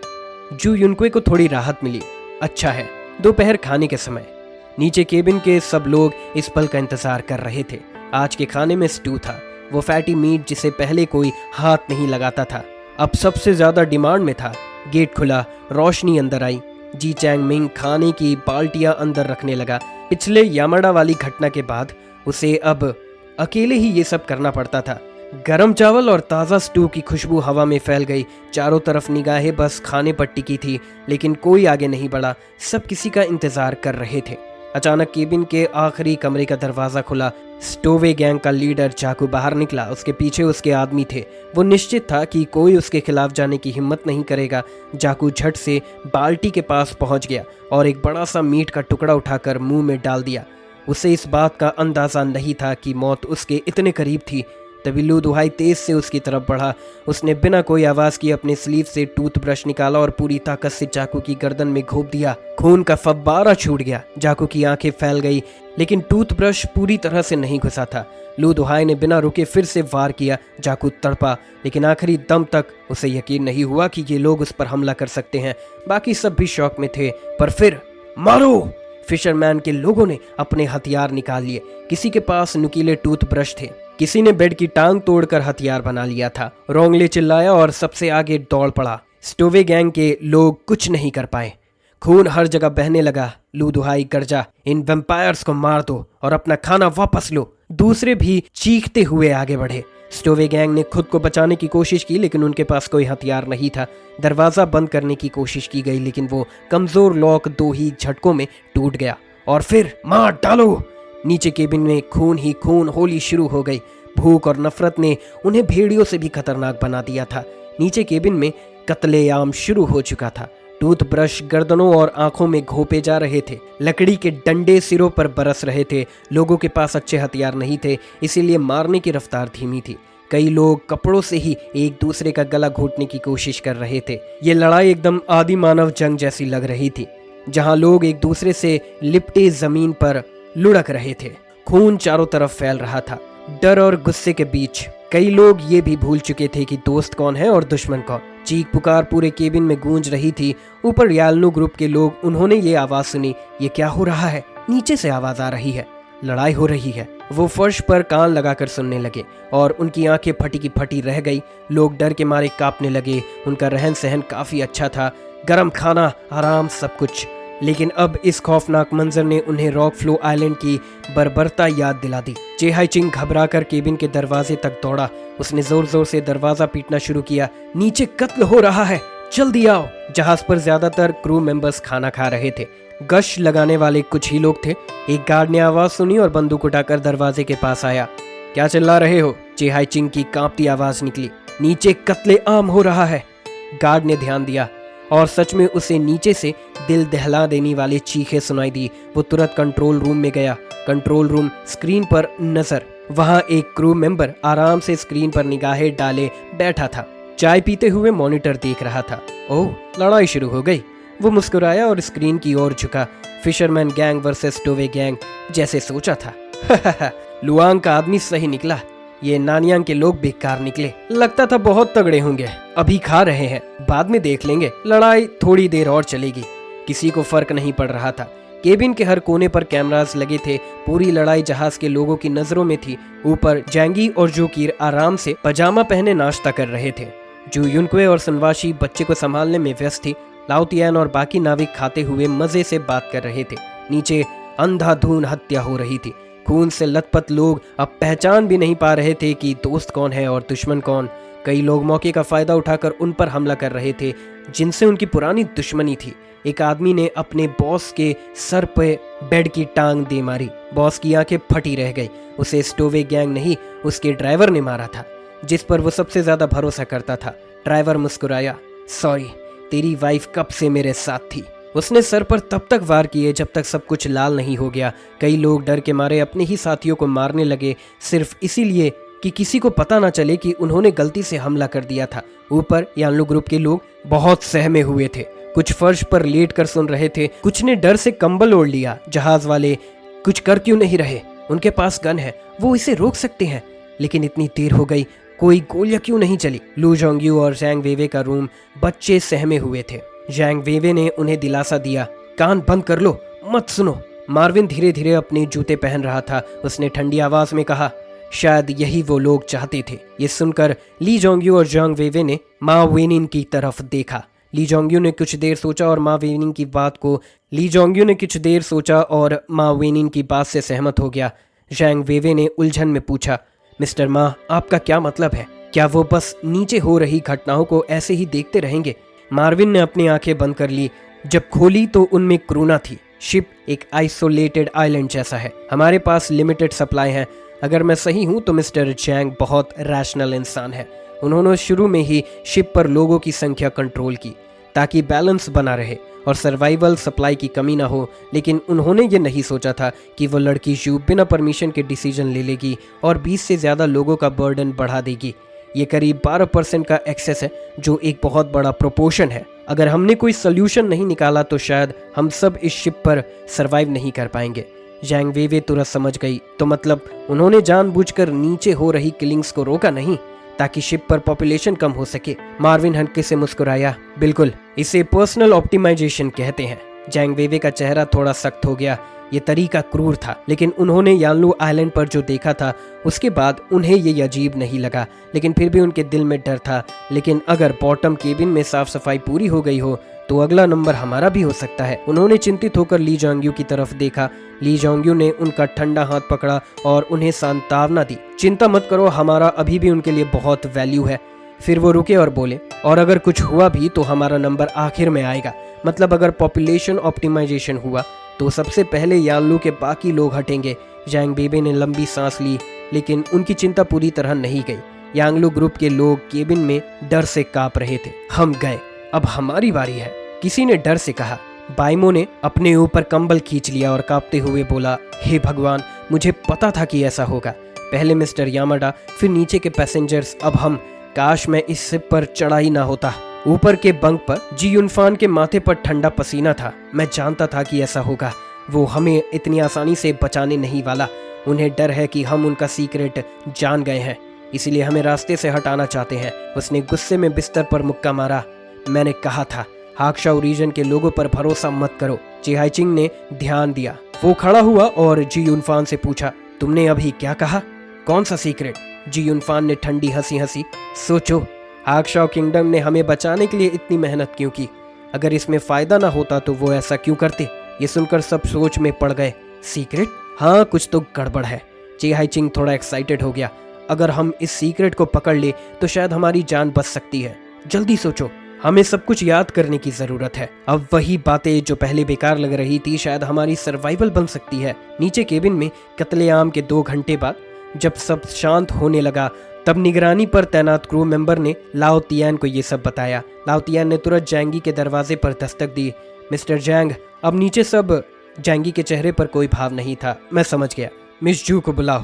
जू युनक्वे को थोड़ी राहत मिली। अच्छा है। दोपहर खाने के समय नीचे केबिन के सब लोग इस पल का इंतजार कर रहे थे। आज के खाने में स्टू था, वो फैटी मीट जिसे पहले कोई हाथ नहीं लगाता था, अब सबसे ज्यादा डिमांड में था। गेट खुला, रोशनी अंदर आई। जी चैंग मिंग खाने की बाल्टियां अंदर रखने लगा। पिछले यामाडा वाली घटना के बाद उसे अब अकेले ही ये सब करना पड़ता था। गरम चावल और ताज़ा स्टू की खुशबू हवा में फैल गई। चारों तरफ निगाहें बस खाने पर टिकी थी, लेकिन कोई आगे नहीं बढ़ा। सब किसी का इंतजार कर रहे थे। अचानक केबिन के आखिरी कमरे का दरवाजा खुला। स्टोवे गैंग का लीडर चाकू बाहर निकला। उसके पीछे उसके आदमी थे। वो निश्चित था कि कोई उसके खिलाफ जाने की हिम्मत नहीं करेगा। जाकू झट से बाल्टी के पास पहुंच गया और एक बड़ा सा मीट का टुकड़ा उठाकर मुंह में डाल दिया। उसे इस बात का अंदाजा नहीं था कि मौत उसके इतने करीब थी। तभी लू दुहाई तेज से उसकी तरफ बढ़ा। उसने बिना कोई आवाज किए अपने स्लीव से टूथब्रश निकाला और पूरी ताकत से चाकू की गर्दन में घोंप दिया। खून का फव्वारा छूट गया। जाकू की आंखें फैल गई, लेकिन टूथब्रश पूरी तरह से नहीं घुसा था। लू दुहाई ने बिना रुके फिर से वार किया। जाकू तड़पा, लेकिन आखिरी दम तक उसे यकीन नहीं हुआ कि ये लोग उस पर हमला कर सकते हैं। बाकी सब भी शौक में थे। पर फिर मारो! फिशरमैन के लोगों ने अपने हथियार निकाल लिए। किसी के पास नुकीले टूथब्रश थे, किसी ने बेड की टांग तोड़कर हथियार बना लिया था। रोंगले चिल्लाया और सबसे आगे दौड़ पड़ा। स्टोवे गैंग के लोग कुछ नहीं कर पाए। खून हर जगह बहने लगा। लू दुहाई गर्जा, इन वेम्पायर्स को मार दो और अपना खाना वापस लो। दूसरे भी चीखते हुए आगे बढ़े। स्टोवे गैंग ने खुद को बचाने की कोशिश की, लेकिन उनके पास कोई हथियार नहीं था। दरवाजा बंद करने की कोशिश की गई, लेकिन वो कमजोर लॉक 2 ही झटकों में टूट गया। और फिर मार डालो। नीचे केबिन में खून ही खून होली शुरू हो गई। भूख और नफरत ने उन्हें भेड़ियों से भी खतरनाक बना दिया था। नीचे केबिन में कत्लेआम शुरू हो चुका था। टूथब्रश गर्दनों और आंखों में घोंपे जा रहे थे। लकड़ी के डंडे सिरों पर बरस रहे थे। लोगों के पास अच्छे हथियार नहीं थे, इसीलिए मारने की रफ्तार धीमी थी। कई लोग कपड़ों से ही एक दूसरे का गला घोंटने की कोशिश कर रहे थे। ये लड़ाई एकदम आदि मानव जंग जैसी लग रही थी, जहां लोग एक दूसरे से लिपटे जमीन पर लुढ़क रहे थे। खून चारों तरफ फैल रहा था। डर और गुस्से के बीच कई लोग ये भी भूल चुके थे कि दोस्त कौन है और दुश्मन कौन। चीख पुकार पूरे केबिन में गूंज रही थी। ऊपर याल्नु ग्रुप के लोग, उन्होंने ये आवाज सुनी। ये क्या हो रहा है? नीचे से आवाज आ रही है, लड़ाई हो रही है। वो फर्श पर कान लगाकर सुनने लगे और उनकी आंखें फटी की फटी रह गई। लोग डर के मारे कांपने लगे। उनका रहन सहन काफी अच्छा था, गर्म खाना, आराम, सब कुछ। लेकिन अब इस खौफनाक मंजर ने उन्हें रॉक फ्लो आइलैंड की बर्बरता याद दिला दी। चेहाई चिंग घबराकर केबिन के दरवाजे तक दौड़ा। उसने जोर जोर से दरवाजा पीटना शुरू किया। नीचे कत्ल हो रहा है, जल्दी आओ। जहाज पर ज्यादातर क्रू मेंबर्स खाना खा रहे थे। गश्त लगाने वाले कुछ ही लोग थे। एक गार्ड ने आवाज सुनी और बंदूक उठाकर दरवाजे के पास आया। क्या चिल्ला रहे हो? चेहाई चिंग की कांपती आवाज निकली। नीचे कत्लेआम हो रहा है। गार्ड ने ध्यान दिया और सच में उसे नीचे से दिल दहला देने वाली चीखें सुनाई दी। वो तुरंत कंट्रोल रूम में गया। कंट्रोल रूम स्क्रीन पर नजर। वहां एक क्रू मेंबर आराम से स्क्रीन पर निगाहें डाले बैठा था। चाय पीते हुए मॉनिटर देख रहा था। ओह, लड़ाई शुरू हो गई। वो मुस्कुराया और स्क्रीन की ओर झुका। फिशरमैन गैंग वर्सेस स्टोवे गैंग, जैसे सोचा था। लुआंग का आदमी सही निकला। ये नानियांग के लोग बेकार निकले। लगता था बहुत तगड़े होंगे। अभी खा रहे हैं, बाद में देख लेंगे। लड़ाई थोड़ी देर और चलेगी। किसी को फर्क नहीं पड़ रहा था। केबिन के हर कोने पर कैमरास लगे थे। पूरी लड़ाई जहाज के लोगों की नजरों में थी। ऊपर जैंगी और जोकीर आराम से पजामा पहने नाश्ता कर रहे थे। जू युनक्वे और सनवाशी बच्चे को संभालने में व्यस्त थी। लाओतियान और बाकी नाविक खाते हुए मजे से बात कर रहे थे। नीचे अंधाधुंध हत्या हो रही थी। खून से लथपथ लोग अब पहचान भी नहीं पा रहे थे कि दोस्त कौन है और दुश्मन कौन। कई लोग मौके का फायदा उठाकर उन पर हमला कर रहे थे जिनसे उनकी पुरानी दुश्मनी थी। एक आदमी ने अपने बॉस के सर पे बेड की टांग दे मारी। बॉस की आंखें फटी रह गई। उसे स्टोवे गैंग नहीं, उसके ड्राइवर ने मारा था, जिस पर वो सबसे ज्यादा भरोसा करता था। ड्राइवर मुस्कुराया। सॉरी, तेरी वाइफ कब से मेरे साथ थी। उसने सर पर तब तक वार किए जब तक सब कुछ लाल नहीं हो गया। कई लोग डर के मारे अपने ही साथियों को मारने लगे, सिर्फ इसीलिए कि किसी को पता ना चले कि उन्होंने गलती से हमला कर दिया था। ऊपर यान्लू ग्रुप के लोग बहुत सहमे हुए थे। कुछ फर्श पर लेट कर सुन रहे थे, कुछ ने डर से कंबल ओढ़ लिया। जहाज वाले कुछ कर क्यों नहीं रहे? उनके पास गन है, वो इसे रोक सकते हैं। लेकिन इतनी देर हो गई, कोई गोलियां क्यों नहीं चली? लू जोंग्यू और जैंग वेवे का रूम, बच्चे सहमे हुए थे। जैंग वेवे ने उन्हें दिलासा दिया, कान बंद कर लो, मत सुनो। मार्विन धीरे धीरे अपने जूते पहन रहा था। उसने ठंडी आवाज में कहा, शायद यही वो लोग चाहते थे। ये सुनकर ली जोंग्यू और जैंग वेवे ने माँ वेनिन की तरफ देखा। ली जोंग्यू ने कुछ देर सोचा और माँ वेनिन की बात से सहमत हो गया। जैंग वेवे ने उलझन में पूछा, मिस्टर माँ, आपका क्या मतलब है? क्या वो बस नीचे हो रही घटनाओं को ऐसे ही देखते रहेंगे? मार्विन ने अपनी आंखें बंद कर ली। जब खोली तो उनमें क्रूना थी। शिप एक आइसोलेटेड आइलैंड जैसा है। हमारे पास लिमिटेड सप्लाई है। अगर मैं सही हूं तो मिस्टर जैंग बहुत रैशनल इंसान है। उन्होंने शुरू में ही शिप पर लोगों की संख्या कंट्रोल की ताकि बैलेंस बना रहे और सर्वाइवल सप्लाई की कमी ना हो। लेकिन उन्होंने ये नहीं सोचा था कि वो लड़की शू बिना परमिशन के डिसीजन ले लेगी और 20 से ज़्यादा लोगों का बर्डन बढ़ा देगी। ये करीब 12% का एक्सेस है, जो एक बहुत बड़ा प्रोपोर्शन है। अगर हमने कोई सोल्यूशन नहीं निकाला तो शायद हम सब इस शिप पर सरवाइव नहीं कर पाएंगे। जैंग वेवे तुरंत समझ गई, तो मतलब उन्होंने जानबूझकर नीचे हो रही किलिंग्स को रोका नहीं ताकि शिप पर पॉपुलेशन कम हो सके। मार्विन हल्के से मुस्कुराया, बिल्कुल, इसे पर्सनल ऑप्टिमाइजेशन कहते हैं। जैंग वेवे का चेहरा थोड़ा सख्त हो गया। ये तरीका क्रूर था, लेकिन उन्होंने यानलू आइलैंड पर जो देखा था उसके बाद उन्हें ये अजीब नहीं लगा, लेकिन फिर भी उनके दिल में डर था। लेकिन अगर बॉटम केबिन में साफ सफाई पूरी हो गई हो तो अगला नंबर हमारा भी हो सकता है। उन्होंने चिंतित होकर ली जोंग्यू की तरफ देखा। ली जोंग्यू ने उनका ठंडा हाथ पकड़ा और उन्हें सांत्वना दी। चिंता मत करो, हमारा अभी भी उनके लिए बहुत वैल्यू है। फिर वो रुके और बोले, और अगर कुछ हुआ भी तो हमारा नंबर आखिर में आएगा। मतलब अगर पॉपुलेशन ऑप्टिमाइजेशन हुआ तो सबसे पहले यानलू के बाकी लोग हटेंगे। जैंग बेबे ने लंबी सांस ली, लेकिन उनकी चिंता पूरी तरह नहीं गई। यांगलू ग्रुप के लोग केबिन में डर से कांप रहे थे। हम गए, अब हमारी बारी है, किसी ने डर से कहा। बाइमो ने अपने ऊपर कंबल खींच लिया और कांपते हुए बोला, हे भगवान, मुझे पता था कि ऐसा होगा। पहले मिस्टर यामाडा, फिर नीचे के पैसेंजर्स, अब हम। काश मैं इस शिप पर चढ़ा ही ना होता। ऊपर के बंक पर जी यूनफान के माथे पर ठंडा पसीना था। मैं जानता था कि ऐसा होगा। वो हमें इतनी आसानी से बचाने नहीं वाला। उन्हें डर है कि हम उनका सीक्रेट जान गए हैं, इसलिए हमें रास्ते से हटाना चाहते हैं। उसने गुस्से में बिस्तर पर मुक्का मारा। मैंने कहा था, हाक्शाओ रीजन के लोगों पर भरोसा मत करो। चिहाइचिंग ने ध्यान दिया। वो खड़ा हुआ और जी यूनफान से पूछा, तुमने अभी क्या कहा? कौन सा सीक्रेट? जी यूनफान ने ठंडी हंसी हंसी। सोचो, हाक्शाओ किंगडम ने हमें बचाने के लिए इतनी मेहनत क्यों की? अगर इसमें फायदा ना होता तो वो ऐसा क्यों करते? ये सुनकर सब सोच में पड़ गए। सीक्रेट? हाँ, कुछ तो गड़बड़ है। चिहाइचिंग थोड़ा एक्साइटेड हो गया। अगर हम इस सीक्रेट को पकड़ ले तो शायद हमारी जान बच सकती है। जल्दी सोचो, हमें सब कुछ याद करने की जरूरत है। अब वही बातें जो पहले बेकार लग रही थी शायद हमारी सर्वाइवल बन सकती है। नीचे केबिन में कत्लेआम के 2 घंटे बाद जब सब शांत होने लगा, तब निगरानी पर तैनात क्रू मेंबर ने लाओ तियान को ये सब बताया। लाओ तियान ने तुरंत जैंगी के दरवाजे पर दस्तक दी। मिस्टर जैंग, अब नीचे सब। जैंगी के चेहरे पर कोई भाव नहीं था। मैं समझ गया। मिस जू को बुलाओ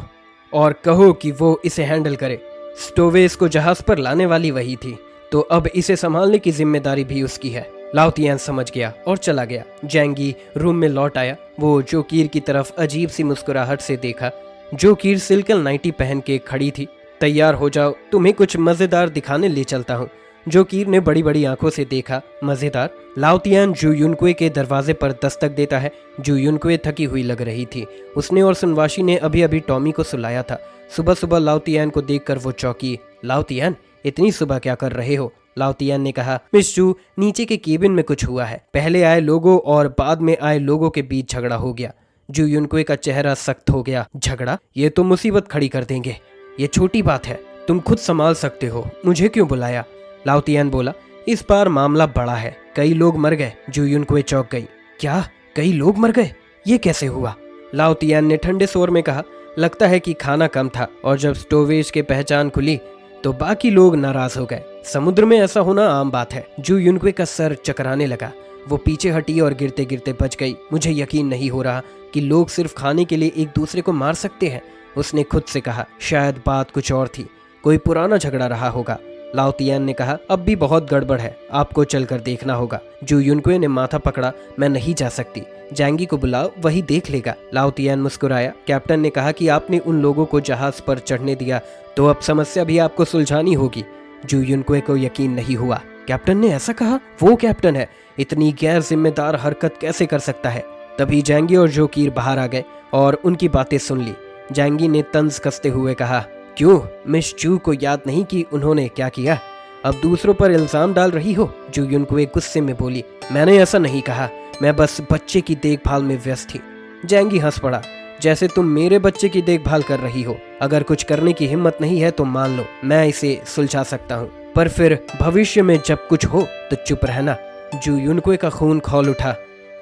और कहो कि वो इसे हैंडल करे। स्टोवेस को जहाज पर लाने वाली वही थी, तो अब इसे संभालने की जिम्मेदारी भी उसकी है। लाओ तियान समझ गया और चला गया। जैंगी रूम में लौट आया। वो जोकीर की तरफ अजीब सी मुस्कुराहट से देखा। जोकीर सिल्कल नाइटी पहन के खड़ी थी। तैयार हो जाओ, तुम्हें कुछ मजेदार दिखाने ले चलता हूँ। जोकीर ने बड़ी बड़ी आंखों से देखा। मजेदार? लाओ तियान जू युनक्वे के दरवाजे पर दस्तक देता है। जू युनक्वे थकी हुई लग रही थी। उसने और सुनवाशी ने अभी अभी टॉमी को सुलाया था। सुबह सुबह लाओ तियान को देखकर वो चौंकी। लाओ तियान, इतनी सुबह क्या कर रहे हो? लाओ तियान ने कहा, मिस जू, नीचे के केबिन में कुछ हुआ है। पहले आए लोगों और बाद में आए लोगों के बीच झगड़ा हो गया। जू युनक्वे का चेहरा सख्त हो गया। झगड़ा? ये तो मुसीबत खड़ी कर देंगे। ये छोटी बात है, तुम खुद संभाल सकते हो। मुझे क्यों बुलाया? लाओ तियान बोला, इस बार मामला बड़ा है। कई लोग मर गए। जू युनक्वे चौंक गई। क्या? कई लोग मर गए? ये कैसे हुआ? लाओ तियान ने ठंडे स्वर में कहा, लगता है कि खाना कम था और जब स्टोवेज की पहचान खुली तो बाकी लोग नाराज हो गए। समुद्र में ऐसा होना आम बात है। जू युनक्वे का सर चकराने लगा। वो पीछे हटी और गिरते गिरते बच गई। मुझे यकीन नहीं हो रहा कि लोग सिर्फ खाने के लिए एक दूसरे को मार सकते हैं। उसने खुद से कहा, शायद बात कुछ और थी। कोई पुराना झगड़ा रहा होगा। लाओ तियान ने कहा, अब भी बहुत गड़बड़ है, आपको चलकर देखना होगा। जू युनक्वे ने माथा पकड़ा। मैं नहीं जा सकती। जैंगी को बुलाओ, वही देख लेगा। लाओ तियान मुस्कुराया। कैप्टन ने कहा कि आपने उन लोगों को जहाज पर चढ़ने दिया तो अब समस्या भी आपको सुलझानी होगी। जू युनक्वे को यकीन नहीं हुआ। कैप्टन ने ऐसा कहा? वो कैप्टन है, इतनी गैर जिम्मेदार हरकत कैसे कर सकता है? तभी जैंगी और जोकीर बाहर आ गए और उनकी बातें सुन ली। जैंगी ने तंज कसते हुए कहा, क्यों, मिस जू को याद नहीं कि उन्होंने क्या किया? अब दूसरों पर इल्जाम डाल रही हो? जू युनक्वे गुस्से में बोली। मैंने ऐसा नहीं कहा, मैं बस बच्चे की देखभाल में व्यस्त थी। जैंगी हंस पड़ा। जैसे तुम मेरे बच्चे की देखभाल कर रही हो। अगर कुछ करने की हिम्मत नहीं है तो मान लो, मैं इसे सुलझा सकता हूँ, पर फिर भविष्य में जब कुछ हो तो चुप रहना। जू युनक्वे का खून खौल उठा।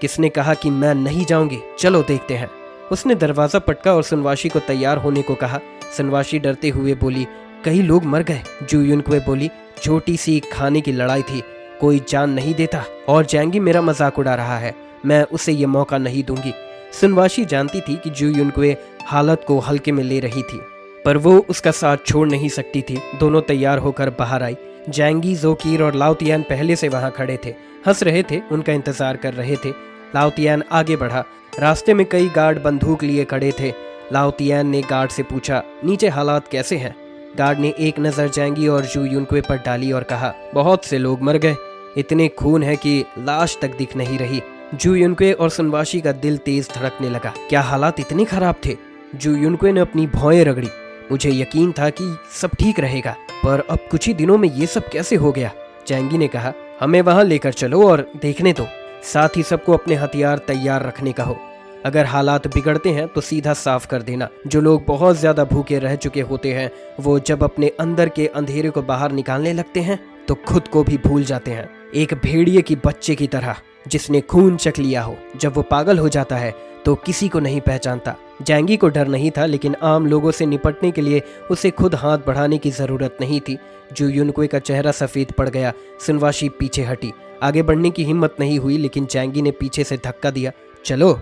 किसने कहा कि मैं नहीं जाऊंगी? चलो देखते हैं। उसने दरवाजा पटका और सुनवाशी को तैयार होने को कहा। सुनवाशी डरते हुए बोली, कई लोग मर गए। जू युनक्वे बोली, छोटी सी खाने की लड़ाई थी, कोई जान नहीं देता। और जैंगी मेरा मजाक उड़ा रहा है, मैं उसे ये मौका नहीं दूंगी। सुनवाशी जानती थी कि जू युनक्वे हालत को हल्के में ले रही थी, पर वो उसका साथ छोड़ नहीं सकती थी। दोनों तैयार होकर बाहर आई। जैंगी, जोकीर और लाओ तियान पहले से वहां खड़े थे, हंस रहे थे, उनका इंतजार कर रहे थे। लाओ तियान आगे बढ़ा। रास्ते में कई गार्ड बंदूक लिए खड़े थे। लाओ तियान ने गार्ड से पूछा, नीचे हालात कैसे हैं? गार्ड ने एक नज़र जैंगी और जू युनक्वे पर डाली और कहा, बहुत से लोग मर गए, इतने खून है कि लाश तक दिख नहीं रही। जू युनक्वे और सुनवाशी का दिल तेज धड़कने लगा। क्या हालात इतने खराब थे? जू युनक्वे ने अपनी भौएं रगड़ी। मुझे यकीन था कि सब ठीक रहेगा, पर अब कुछ ही दिनों में ये सब कैसे हो गया? जैंगी ने कहा, हमें वहां लेकर चलो और देखने दो। साथ ही सबको अपने हथियार तैयार रखने का हो। अगर हालात बिगड़ते हैं तो सीधा साफ कर देना। जो लोग बहुत ज्यादा भूखे रह चुके होते हैं, वो जब अपने अंदर के अंधेरे को बाहर निकालने लगते हैं तो खुद को भी भूल जाते हैं। एक भेड़िए की बच्चे की तरह जिसने खून चख लिया हो। जब वो पागल हो जाता है तो किसी को नहीं पहचानता। जैंगी को डर नहीं था, लेकिन आम लोगों से निपटने के लिए उसे खुद हाथ बढ़ाने की जरूरत नहीं थी। जू युनक्वे का चेहरा सफेद पड़ गया। सुनवाशी पीछे हटी। आगे बढ़ने की हिम्मत नहीं हुई, लेकिन जैंगी ने पीछे से धक्का दिया। चलो,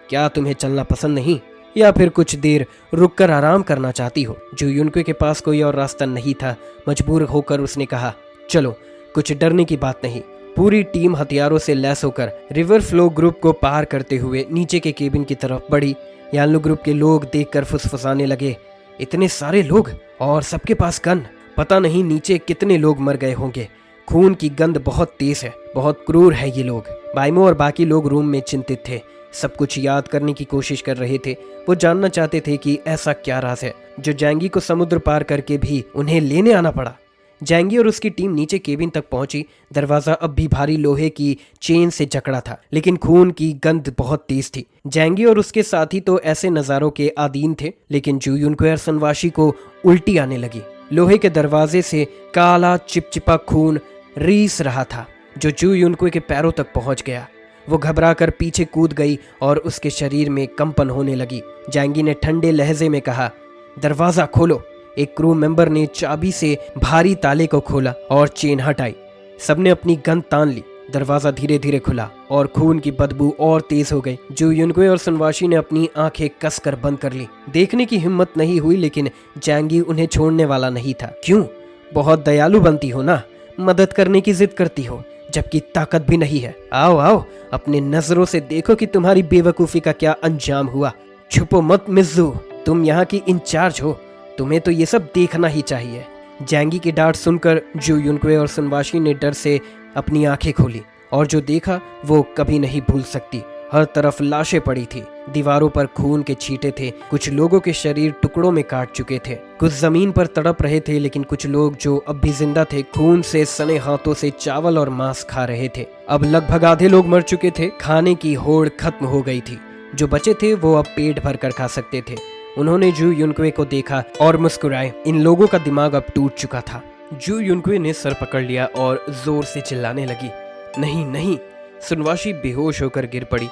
क्या तुम्हें चलना पसंद नहीं, या फिर कुछ देर रुककर आराम करना चाहती हो? जू युनक्वे के पास कोई और रास्ता नहीं था। मजबूर होकर उसने कहा, चलो, कुछ डरने की बात नहीं। पूरी टीम हथियारों से लैस होकर रिवर फ्लो ग्रुप को पार करते हुए नीचे के केबिन की तरफ बढ़ी। यान्लू ग्रुप के लोग देखकर फुसफुसाने लगे। इतने सारे लोग और सबके पास गन। पता नहीं नीचे कितने लोग मर गए होंगे। खून की गंध बहुत तेज है। बहुत क्रूर है ये लोग। बाइमो और बाकी लोग रूम में चिंतित थे। सब कुछ याद करने की कोशिश कर रहे थे। वो जानना चाहते थे कि ऐसा क्या राज है जो जैंगी को समुद्र पार करके भी उन्हें लेने आना पड़ा। जैंगी और उसकी टीम नीचे केबिन तक पहुंची। दरवाजा अब भी भारी लोहे की चेन से जकड़ा था, लेकिन खून की गंध बहुत तेज थी। जैंगी और उसके साथी तो ऐसे नजारों के अधीन थे, लेकिन जू युनक्वे और सुनवाशी को उल्टी आने लगी। लोहे के दरवाजे से काला चिपचिपा खून रीस रहा था, जो जू युनक्वे के पैरों तक पहुंच गया। वो घबराकर पीछे कूद गई और उसके शरीर में कंपन होने लगी। जैंगी ने ठंडे लहजे में कहा, दरवाजा खोलो। एक क्रू मेंबर ने चाबी से भारी ताले को खोला और चेन हटाई। सबने अपनी गन तान ली। दरवाजा धीरे धीरे खुला और खून की बदबू और तेज हो गई। जू युनक्वे और सुनवाशी ने अपनी आंखें कसकर बंद कर ली। देखने की हिम्मत नहीं हुई, लेकिन जैंगी उन्हें छोड़ने वाला नहीं था। क्यों? बहुत दयालु बनती हो ना, मदद करने की जिद करती हो, जबकि ताकत भी नहीं है। आओ आओ, अपने नजरों से देखो कि तुम्हारी बेवकूफी का क्या अंजाम हुआ। छुपो मत मिज़ू, तुम यहाँ की इंचार्ज हो, तुम्हें तो ये सब देखना ही चाहिए। जैंगी की डांट सुनकर जू युनक्वे और सुनवाशी ने डर से अपनी आंखें खोली, और जो देखा वो कभी नहीं भूल सकती। हर तरफ लाशें पड़ी थी। दीवारों पर खून के छींटे थे। कुछ लोगों के शरीर टुकड़ों में काट चुके थे। कुछ जमीन पर तड़प रहे थे, लेकिन कुछ लोग जो अब भी जिंदा थे खून से सने हाथों से चावल और मांस खा रहे थे। अब लगभग आधे लोग मर चुके थे। खाने की होड़ खत्म हो गई थी। जो बचे थे वो अब पेट भर कर खा सकते थे। उन्होंने जू युनक्वे को देखा और मुस्कुराए। इन लोगों का दिमाग अब टूट चुका था। जू युनक्वे ने सर पकड़ लिया और जोर से चिल्लाने लगी, नहीं नहीं। सुनवाशी बेहोश होकर गिर पड़ी।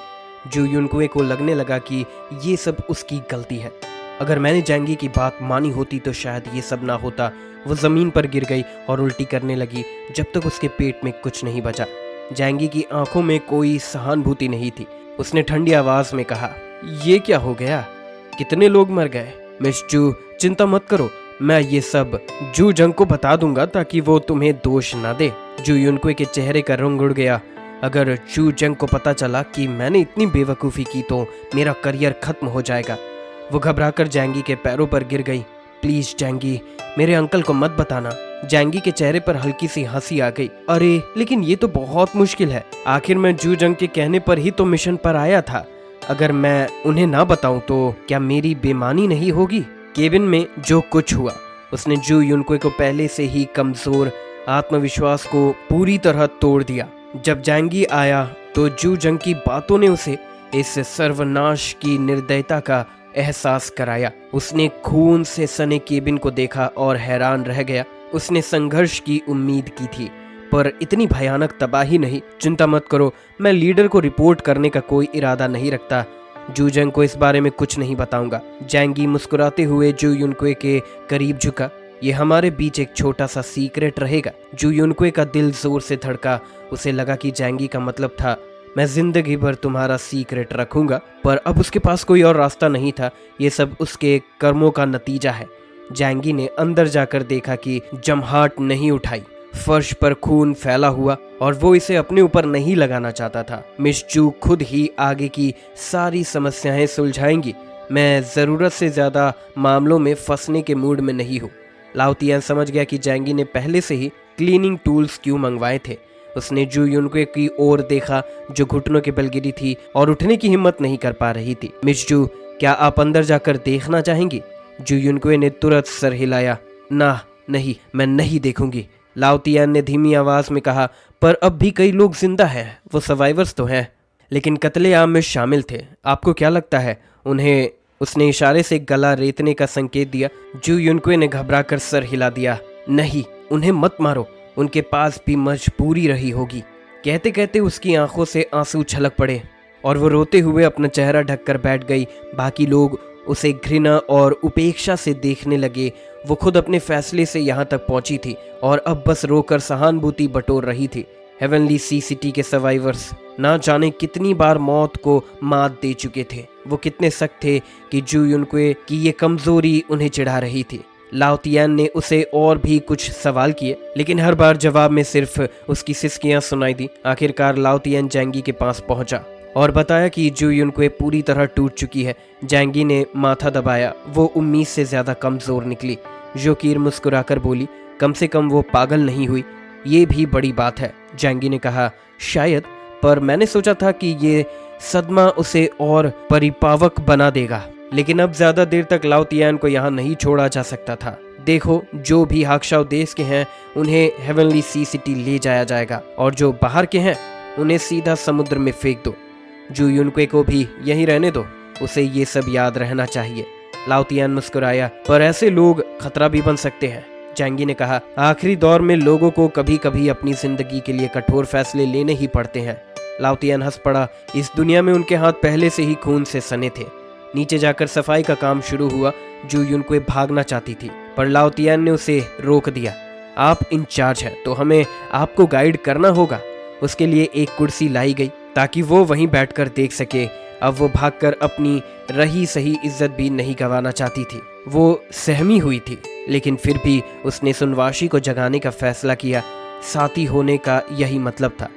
जू युनक्वे को लगने लगा कि ये सब उसकी गलती है। अगर मैंने जैंगी की बात मानी होती तो शायद ये सब ना होता। वो जमीन पर गिर गई और उल्टी करने लगी जब तक उसके पेट में कुछ नहीं बचा। जैंगी की आंखों में कोई सहानुभूति नहीं थी। उसने ठंडी आवाज में कहा, ये क्या हो गया? कितने लोग मर गए? मिस जू, चिंता मत करो, मैं ये सब जू जंग को बता दूंगा ताकि वो तुम्हें दोष ना दे। जू युनक्वे के चेहरे का रंग उड़ गया। अगर जू जंग को पता चला कि मैंने इतनी बेवकूफ़ी की तो मेरा करियर खत्म हो जाएगा। वो घबराकर जैंगी के पैरों पर गिर गई। प्लीज जैंगी, मेरे अंकल को मत बताना। जैंगी के चेहरे पर हल्की सी हंसी आ गई। अरे लेकिन ये तो बहुत मुश्किल है। आखिर मैं जू जंग के कहने पर ही तो मिशन पर आया था। अगर मैं उन्हें ना बताऊं तो क्या मेरी बेईमानी नहीं होगी? केबिन में जो कुछ हुआ उसने जू युनक्वे को पहले से ही कमजोर आत्मविश्वास को पूरी तरह तोड़ दिया। जब जैंगी आया तो जू जंग की बातों ने उसे इस सर्वनाश की निर्दयता का एहसास कराया। उसने खून से सने केबिन को देखा और हैरान रह गया। उसने संघर्ष की उम्मीद की थी, पर इतनी भयानक तबाही नहीं। चिंता मत करो, मैं लीडर को रिपोर्ट करने का कोई इरादा नहीं रखता। जू जंग को इस बारे में कुछ नहीं बताऊंगा। जैंगी मुस्कुराते हुए जू युनक्वे के करीब झुका। ये हमारे बीच एक छोटा सा सीक्रेट रहेगा। जू युनक्वे का दिल जोर से धड़का। उसे लगा कि जैंगी का मतलब था, मैं जिंदगी भर तुम्हारा सीक्रेट रखूंगा। पर अब उसके पास कोई और रास्ता नहीं था। ये सब उसके कर्मों का नतीजा है। जैंगी ने अंदर जाकर देखा कि जमहाट नहीं उठाई। फर्श पर खून फैला हुआ और वो इसे अपने ऊपर नहीं लगाना चाहता था। मिस जू खुद ही आगे की सारी समस्याएं सुलझाएंगी। मैं जरूरत से ज्यादा मामलों में फंसने के मूड में नहीं हूँ। लाओ तियान समझ गया कि जैंगी ने पहले से ही क्लीनिंग टूल्स क्यों मंगवाए थे। उसने जू युनक्वे की ओर देखा जो घुटनों के बल गिरी थी और उठने की हिम्मत नहीं कर पा रही थी। मिस जू, क्या आप अंदर जाकर देखना चाहेंगी? जू युनक्वे ने तुरंत सर हिलाया। ना, नहीं, मैं नहीं देखूंगी, लाओ तियान ने धीमी आवाज में कहा। पर अब भी कई लोग जिंदा हैं, वो सर्वाइवर्स तो हैं, लेकिन कत्लेआम में शामिल थे। आपको क्या लगता है उन्हें? उसने इशारे से गला रेतने का संकेत दिया। जू युनक्वे ने घबराकर सर हिला दिया। नहीं, उन्हें मत मारो, उनके पास भी मजबूरी रही होगी। कहते कहते उसकी आंखों से आंसू छलक पड़े और वो रोते हुए अपना चेहरा ढककर बैठ गई। बाकी लोग उसे घृणा और उपेक्षा से देखने लगे। वो खुद अपने फैसले से यहाँ तक पहुंची थी और अब बस रोकर सहानुभूति बटोर रही थी। हेवनली सी सिटी के सर्वाइवर्स ना जाने कितनी बार मौत को मात दे चुके थे। वो कितने सख्त थे कि जू युनक्वे की ये कमजोरी उन्हें चिढ़ा रही थी। लाओ तियान ने उसे और भी कुछ सवाल किए, लेकिन हर बार जवाब में सिर्फ उसकी सिसकियां सुनाई दी। आखिरकार लाओ तियान जैंगी के पास पहुंचा और बताया कि जू युनक्वे पूरी तरह टूट चुकी है। जैंगी ने माथा दबाया। वो उम्मीद से ज्यादा कमजोर निकली। जोकीर मुस्कुराकर बोली, कम से कम वो पागल नहीं हुई, ये भी बड़ी बात है। जैंगी ने कहा, शायद, पर मैंने सोचा था कि ये सदमा उसे और परिपक्व बना देगा। लेकिन अब ज्यादा देर तक लाओ तियान को यहाँ नहीं छोड़ा जा सकता था। देखो, जो भी हाक्शाओ देश के हैं उन्हें हेवनली सी सिटी ले जाया जाएगा और जो बाहर के हैं उन्हें सीधा समुद्र में फेंक दो। जू युनक्वे को भी यहीं रहने दो, उसे ये सब याद रहना चाहिए। लाओ तियान मुस्कुराया, पर ऐसे लोग खतरा भी बन सकते हैं। जैंगी ने कहा, आखिरी दौर में लोगों को कभी कभी अपनी जिंदगी के लिए कठोर फैसले लेने ही पड़ते हैं। लाओ तियान हंस पड़ा। इस दुनिया में उनके हाथ पहले से ही खून से सने थे। नीचे जाकर सफाई का काम शुरू हुआ। जू युनक्वे भागना चाहती थी, पर लाओ तियान ने उसे रोक दिया। आप इंचार्ज हैं तो हमें आपको गाइड करना होगा। उसके लिए एक कुर्सी लाई गई ताकि वो वहीं बैठकर देख सके। अब वो भागकर अपनी रही सही इज्जत भी नहीं गंवाना चाहती थी। वो सहमी हुई थी, लेकिन फिर भी उसने सुनवाशी को जगाने का फैसला किया। साथी होने का यही मतलब था।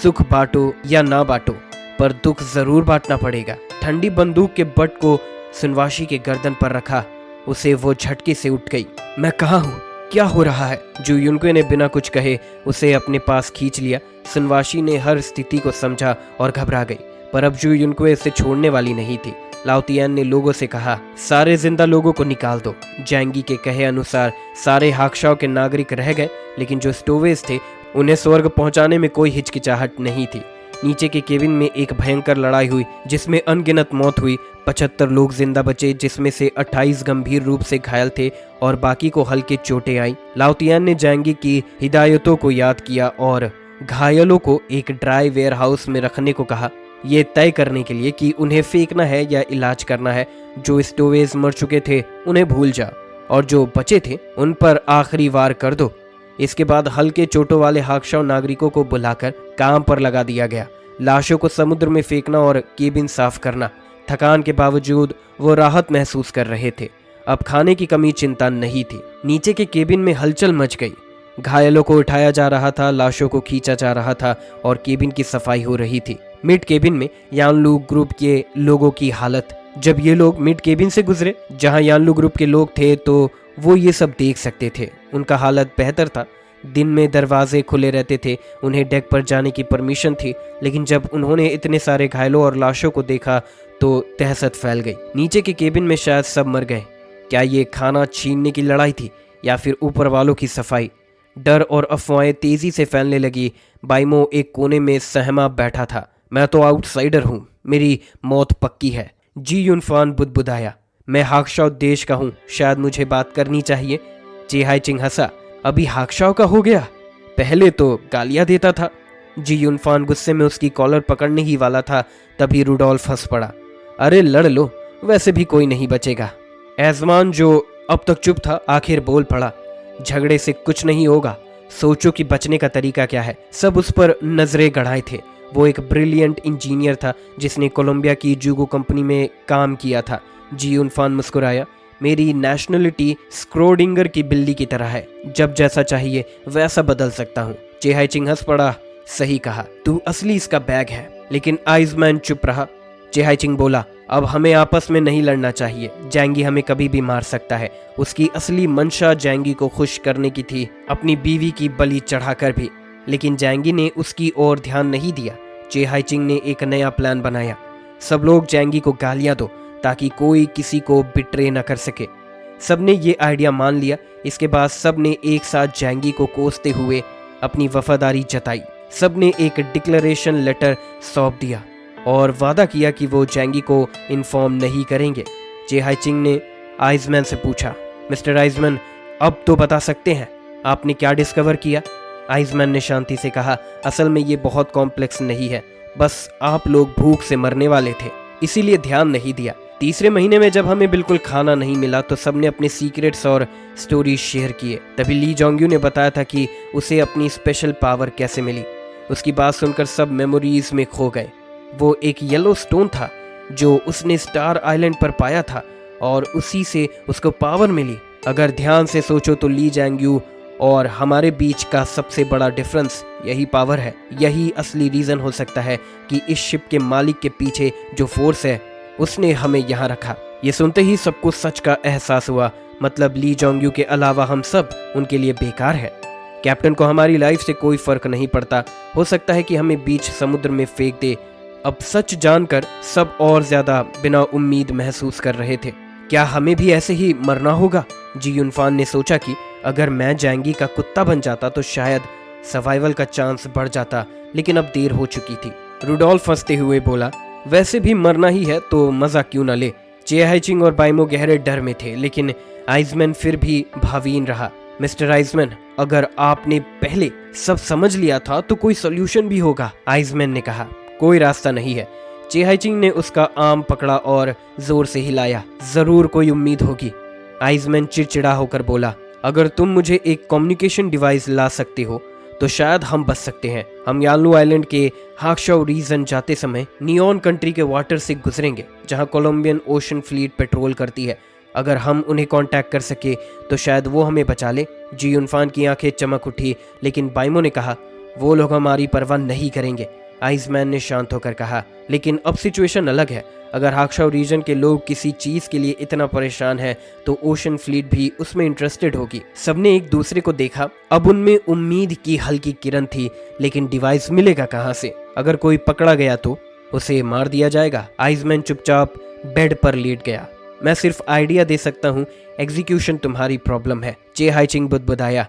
सुख बांटो या ना बांटो, पर दुख जरूर बांटना पड़ेगा। ठंडी बंदूक के बट को सुनवाशी के गर्दन पर रखा। उसे वो झटके से उठ गई। मैं कहाँ हूँ? क्या हो रहा है? जू युनक्वे ने बिना कुछ कहे उसे अपने पास खींच लिया। सुनवाशी ने हर स्थिति को समझा और घबरा गई, पर अब जू युनक्वे उसे छोड़ने वाली नहीं थी। लाओ तियान ने लोगों से कहा, सारे जिंदा लोगों को निकाल दो। जैंगी के कहे अनुसार सारे हाक्शाओ के नागरिक रह गए, लेकिन जो स्टोवेज थे उन्हें स्वर्ग पहुंचाने में कोई हिचकिचाहट नहीं थी। नीचे के केबिन में एक भयंकर लड़ाई हुई जिसमें अनगिनत मौत हुई। 75 लोग जिंदा बचे, जिसमें से 28 गंभीर रूप से घायल थे और बाकी को हल्के चोटें आई। लाओ तियान ने जैंगी की हिदायतों को याद किया और घायलों को एक ड्राई वेयर हाउस में रखने को कहा, ये तय करने के लिए कि उन्हें फेंकना है या इलाज करना है। जो स्टोवेज मर चुके थे उन्हें भूल जा और जो बचे थे उन पर आखिरी वार कर दो। इसके बाद हल्के चोटों वाले हाक्शाओ नागरिकों को बुलाकर काम पर लगा दिया गया। लाशों को समुद्र में फेंकना और केबिन साफ करना। थकान के बावजूद वो राहत महसूस कर रहे थे। अब खाने की कमी चिंता नहीं थी। नीचे के केबिन में हलचल मच गई। घायलों को उठाया जा रहा था, लाशों को खींचा जा रहा था और केबिन की सफाई हो रही थी। मिड केबिन में यानलू ग्रुप के लोगों की हालत। जब ये लोग मिड केबिन से गुजरे जहां यानलू ग्रुप के लोग थे तो वो ये सब देख सकते थे। उनका हालत बेहतर था। दिन में दरवाजे खुले रहते थे, उन्हें डेक पर जाने की परमिशन थी, लेकिन जब उन्होंने इतने सारे घायलों और लाशों को देखा तो दहशत फैल गई। नीचे के केबिन में शायद सब मर गए। क्या ये खाना छीनने की लड़ाई थी या फिर ऊपर वालों की सफाई? डर और अफवाहें तेजी से फैलने लगी। बाइमो एक कोने में सहमा बैठा था। मैं तो आउटसाइडर हूँ, मेरी मौत पक्की है। जी युनफान बुदबुदाया, मैं हाक्शाओ देश का हूँ, शायद मुझे बात करनी चाहिए। जी हाईचिंग हंसा, अभी हाक्शाओ का हो गया? पहले तो गालियां देता था। जी युनफान गुस्से में उसकी कॉलर पकड़ने ही वाला था, तभी रुडोल्फ हंस पड़ा। अरे लड़ लो, वैसे भी कोई नहीं बचेगा। एजमान जो अब तक चुप था आखिर बोल पड़ा, झगड़े से कुछ नहीं होगा, सोचो कि बचने का तरीका क्या है। सब उस पर नजरें गड़ाए थे। वो एक ब्रिलियंट इंजीनियर था जिसने कोलंबिया की जूगो कंपनी में काम किया था। जी युनफान मुस्कुराया, मेरी नेशनलिटी स्क्रोडिंगर की बिल्ली की तरह है, जब जैसा चाहिए वैसा बदल सकता हूँ। चेहाईचिंग हंस पड़ा, सही कहा, तू असली इसका बैग है। लेकिन आइजमैन चुप रहा। चेहाईचिंग बोला, अब हमें आपस में नहीं लड़ना चाहिए। जैंगी हमें कभी भी मार सकता है। उसकी असली मंशा जैंगी को खुश करने की थी, अपनी बीवी की बलि चढ़ाकर भी। लेकिन जैंगी ने उसकी ओर ध्यान नहीं दिया। चे हाइचिंग ने एक नया प्लान बनाया। सब लोग जैंगी को गालियां दो ताकि कोई किसी को बिट्रे न कर सके। सबने ये आइडिया मान लिया। इसके बाद सब ने एक साथ जैंगी को कोसते हुए अपनी वफादारी जताई। सब ने एक डिक्लेरेशन लेटर सौंप दिया और वादा किया कि वो जैंगी को इन्फॉर्म नहीं करेंगे। चे हाइचिंग ने आइजमैन से पूछा, मिस्टर आइजमैन, अब तो बता सकते हैं आपने क्या डिस्कवर किया? आइजमैन ने शांति से कहा, असल में ये बहुत कॉम्प्लेक्स नहीं है, बस आप लोग भूख से मरने वाले थे, इसीलिए ध्यान नहीं दिया। तीसरे महीने में जब हमें बिल्कुल खाना नहीं मिला तो सबने अपने सीक्रेट्स और स्टोरीज शेयर किए। तभी ली जोंग्यू ने बताया था कि उसे अपनी स्पेशल पावर कैसे मिली। उसकी बात सुनकर सब मेमोरीज में खो गए। वो एक येलो स्टोन था जो उसने स्टार आइलैंड पर पाया था और उसी से उसको पावर मिली। अगर ध्यान से सोचो तो ली जोंग्यू और हमारे बीच का सबसे बड़ा डिफरेंस यही पावर है। यही असली रीजन हो सकता है कि इस शिप के मालिक के पीछे जो फोर्स है उसने हमें यहाँ रखा। ये सुनते ही सबको सच का एहसास हुआ। मतलब ली जोंग्यू के अलावा हम सब उनके लिए बेकार है। कैप्टन को हमारी लाइफ से कोई फर्क नहीं पड़ता। हो सकता है कि हमें बीच समुद्र में फेंक दे। अब सच जानकर सब और ज्यादा बिना उम्मीद महसूस कर रहे थे। क्या हमें भी ऐसे ही मरना होगा? जी यूनफान ने सोचा कि अगर मैं जैंगी का कुत्ता बन जाता तो शायद सर्वाइवल का चांस बढ़ जाता, लेकिन अब देर हो चुकी थी। रुडोल्फ हंसते हुए बोला, वैसे भी मरना ही है तो मजा क्यों न ले। चे हाइचिंग और बाइमो गहरे डर में थे, लेकिन आइजमैन फिर भी भावीन रहा। मिस्टर आइजमैन, अगर आपने पहले सब समझ लिया था तो कोई सोल्यूशन भी होगा। आइजमैन ने कहा, कोई रास्ता नहीं है। चे हाइचिंग ने उसका आर्म पकड़ा और जोर से हिलाया, जरूर कोई उम्मीद होगी। आइजमैन चिड़चिड़ा होकर बोला, अगर तुम मुझे एक कम्युनिकेशन डिवाइस ला सकते हो तो शायद हम बच सकते हैं। हम यानलू आइलैंड के हाक्शाओ रीजन जाते समय नियॉन कंट्री के वाटर से गुजरेंगे जहां कोलंबियन ओशन फ्लीट पेट्रोल करती है। अगर हम उन्हें कांटेक्ट कर सके तो शायद वो हमें बचा ले। जी यूनफान की आंखें चमक उठी, लेकिन बाइमो ने कहा, वो लोग हमारी परवाह नहीं करेंगे। आइसमैन ने शांत होकर कहा, लेकिन अब सिचुएशन अलग है। अगर हाक्शाओ रीजन के लोग किसी चीज के लिए इतना परेशान हैं तो ओशन फ्लीट भी उसमें इंटरेस्टेड होगी। सबने एक दूसरे को देखा। अब उनमें उम्मीद की हल्की किरण थी, लेकिन डिवाइस मिलेगा कहां से? अगर कोई पकड़ा गया तो उसे मार दिया जाएगा। आइसमैन चुपचाप बेड पर लेट गया। मैं सिर्फ आइडिया दे सकता हूँ, एग्जीक्यूशन तुम्हारी प्रॉब्लम है। चे हाइचिंग बुदबुदाया,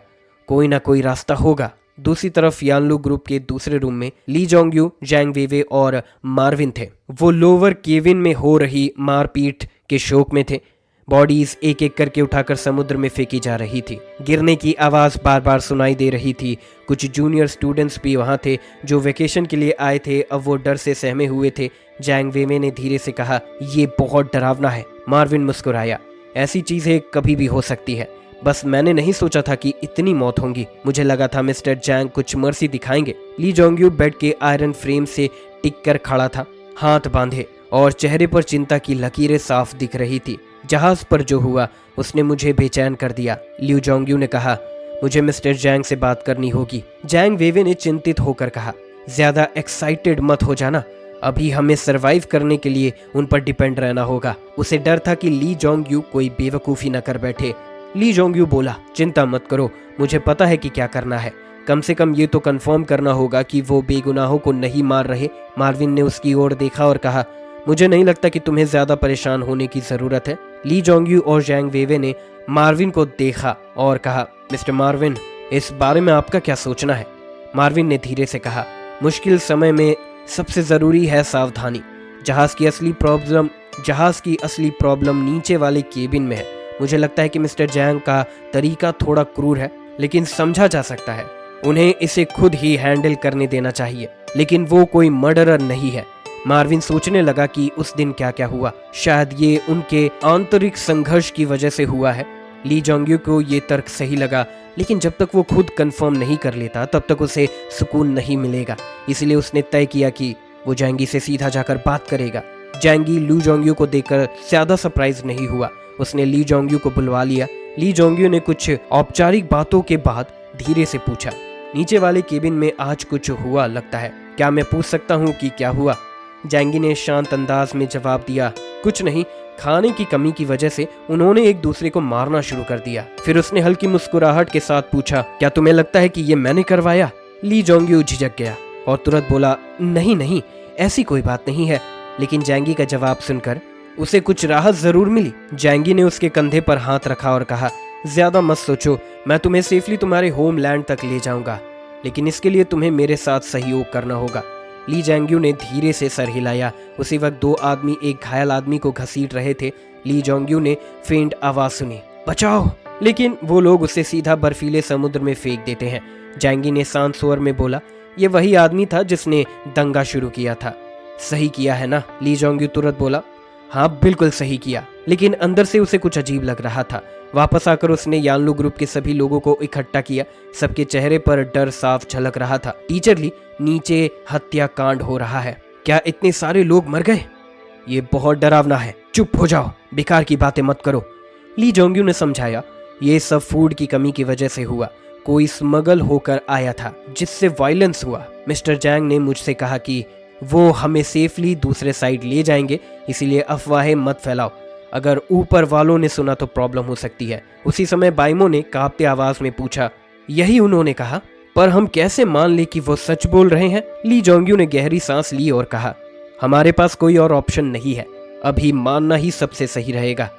कोई ना कोई रास्ता होगा। दूसरी तरफ यानलू ग्रुप के दूसरे रूम में ली जोंग्यू, जैंग वेवे और मार्विन थे। वो लोअर केविन में हो रही मारपीट के शोक में थे। बॉडीज एक एक करके उठाकर समुद्र में फेंकी जा रही थी। गिरने की आवाज बार बार सुनाई दे रही थी। कुछ जूनियर स्टूडेंट्स भी वहां थे जो वेकेशन के लिए आए थे। अब वो डर से सहमे हुए थे। जैंग वेवे ने धीरे से कहा, ये बहुत डरावना है। मार्विन मुस्कुराया, ऐसी चीजें कभी भी हो सकती है, बस मैंने नहीं सोचा था कि इतनी मौत होंगी। मुझे लगा था मिस्टर जैंग कुछ मर्सी दिखाएंगे। ली जोंग्यू बेड के आयरन फ्रेम से टिक कर खड़ा था, हाथ बांधे, और चेहरे पर चिंता की लकीरें साफ दिख रही थी। जहाज पर जो हुआ उसने मुझे बेचैन कर दिया। ली जोंग्यू ने कहा, मुझे मिस्टर जैंग से बात करनी होगी। जैंग वेवे ने चिंतित होकर कहा, ज्यादा एक्साइटेड मत हो जाना, अभी हमें सरवाइव करने के लिए उन पर डिपेंड रहना होगा। उसे डर था कि ली जोंग्यू कोई बेवकूफ़ी न कर बैठे। ली जोंग्यू बोला, चिंता मत करो, मुझे पता है कि क्या करना है। कम से कम ये तो कंफर्म करना होगा कि वो बेगुनाहों को नहीं मार रहे। मार्विन ने उसकी ओर देखा और कहा, मुझे नहीं लगता कि तुम्हें ज्यादा परेशान होने की जरूरत है। ली जोंग्यू और जैंग वेवे ने मार्विन को देखा और कहा, मिस्टर मार्विन, इस बारे में आपका क्या सोचना है? मार्विन ने धीरे से कहा, मुश्किल समय में सबसे जरूरी है सावधानी। जहाज की असली प्रॉब्लम नीचे वाले केबिन में है। मुझे लगता है कि मिस्टर जैंग का तरीका थोड़ा क्रूर है, लेकिन समझा जा सकता है। उन्हें इसे खुद ही हैंडल करने देना चाहिए, लेकिन वो कोई मर्डरर नहीं है। मार्विन सोचने लगा कि उस दिन क्या क्या हुआ। शायद ये उनके आंतरिक संघर्ष की वजह से हुआ है। ली जोंग्यू को ये तर्क सही लगा, लेकिन जब तक वो खुद कंफर्म नहीं कर लेता तब तक उसे सुकून नहीं मिलेगा। इसलिए उसने तय किया कि वो जैंगी से सीधा जाकर बात करेगा। जैंगी ली जोंग्यू को देखकर ज्यादा सरप्राइज नहीं हुआ। उसने ली जोंग्यू को बुलवा लिया। ली जोंग्यू ने कुछ औपचारिक बातों के बाद धीरे से पूछा, नीचे वाले केबिन में आज कुछ हुआ लगता है, क्या मैं पूछ सकता हूँ कि क्या हुआ? जैंगी ने शांत अंदाज में जवाब दिया, कुछ नहीं, खाने की कमी की वजह से उन्होंने एक दूसरे को मारना शुरू कर दिया। फिर उसने हल्की मुस्कुराहट के साथ पूछा, क्या तुम्हें लगता है कि ये मैंने करवाया? ली जोंग्यू झिझक गया और तुरंत बोला, नहीं नहीं, ऐसी कोई बात नहीं है। लेकिन जैंगी का जवाब सुनकर उसे कुछ राहत जरूर मिली। जैंगी ने उसके कंधे पर हाथ रखा और कहा, ज्यादा मत सोचो, मैं तुम्हें सेफली तुम्हारे होमलैंड तक ले जाऊंगा, लेकिन इसके लिए तुम्हें मेरे साथ सहयोग करना होगा। ली जोंग्यू ने धीरे से सर हिलाया। उसी वक्त दो आदमी एक घायल आदमी को घसीट रहे थे। ली जोंग्यू ने फेंट आवाज सुनी, बचाओ, लेकिन वो लोग उसे सीधा बर्फीले समुद्र में फेंक देते हैं। जैंगी ने शांत स्वर में बोला, ये वही आदमी था जिसने दंगा शुरू किया था। सही किया है ना? ली जोंग्यू तुरंत बोला, हाँ बिल्कुल सही किया। लेकिन अंदर से उसे कुछ अजीब लग रहा था। वापस आकर उसने यानलू ग्रुप के सभी लोगों को इकट्ठा किया। सबके चेहरे पर डर साफ झलक रहा था। टीचर ली, नीचे हत्याकांड हो रहा है। क्या इतने सारे लोग मर गए? ये बहुत डरावना है। चुप हो जाओ, बेकार की बातें मत करो। ली जोंग्यू ने समझाया, ये सब फूड की कमी की वजह से हुआ। कोई स्मगल होकर आया था जिससे वायलेंस हुआ। मिस्टर जैंग ने मुझसे कहा कि वो हमें सेफली दूसरे साइड ले जाएंगे, इसीलिए अफवाहें मत फैलाओ। अगर ऊपर वालों ने सुना तो प्रॉब्लम हो सकती है। उसी समय बाइमो ने कांपते आवाज में पूछा, यही उन्होंने कहा? पर हम कैसे मान ले कि वो सच बोल रहे हैं? ली जोंग्यू ने गहरी सांस ली और कहा, हमारे पास कोई और ऑप्शन नहीं है, अभी मानना ही सबसे सही रहेगा।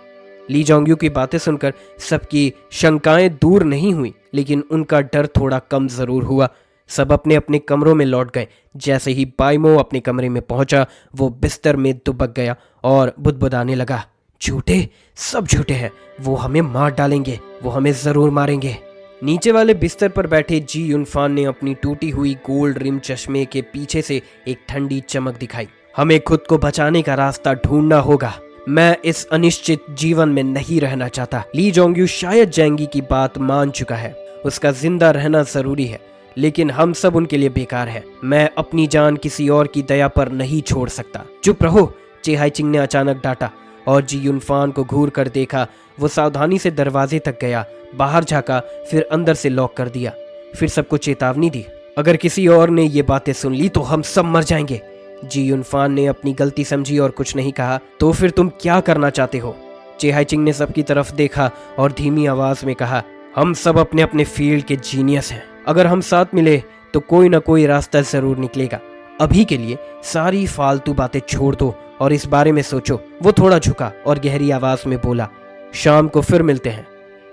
ली जोंग्यू की बातें सुनकर सबकी शंकाएं दूर नहीं हुई, लेकिन उनका डर थोड़ा कम जरूर हुआ। सब अपने अपने कमरों में लौट गए। जैसे ही बाइमो अपने कमरे में पहुंचा, वो बिस्तर में दुबक गया और बुदबुदाने लगा, झूठे, सब झूठे हैं। वो हमें मार डालेंगे, वो हमें जरूर मारेंगे। नीचे वाले बिस्तर पर बैठे जी यूनफान ने अपनी टूटी हुई गोल्ड रिम चश्मे के पीछे से एक ठंडी चमक दिखाई। हमें खुद को बचाने का रास्ता ढूंढना होगा। मैं इस अनिश्चित जीवन में नहीं रहना चाहता। ली जोंग्यू शायद जैंगी की बात मान चुका है। उसका जिंदा रहना जरूरी है, लेकिन हम सब उनके लिए बेकार हैं। मैं अपनी जान किसी और की दया पर नहीं छोड़ सकता। चुप रहो, चे हाइचिंग ने अचानक डांटा और जी यूनफान को घूर कर देखा। वो सावधानी से दरवाजे तक गया, बाहर झांका, फिर अंदर से लॉक कर दिया। फिर सबको चेतावनी दी, अगर किसी और ने ये बातें सुन ली तो हम सब मर जाएंगे। जी यूनफान ने अपनी गलती समझी और कुछ नहीं कहा। तो फिर तुम क्या करना चाहते हो? चे हाइचिंग ने सबकी तरफ देखा और धीमी आवाज में कहा, हम सब अपने अपने फील्ड के जीनियस हैं। अगर हम साथ मिले तो कोई ना कोई रास्ता जरूर निकलेगा। अभी के लिए सारी फालतू बातें छोड़ दो और इस बारे में सोचो। वो थोड़ा झुका और गहरी आवाज में बोला, शाम को फिर मिलते हैं।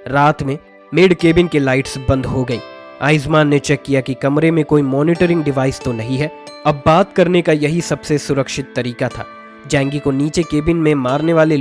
रात में मिड केबिन की लाइट्स बंद हो गई। आइजमान ने चेक किया कि कमरे में कोई मॉनिटरिंग डिवाइस तो नहीं है। अब बात करने का यही सबसे सुरक्षित तरीका था। जैंगी को नीचे केबिन में मरने वाले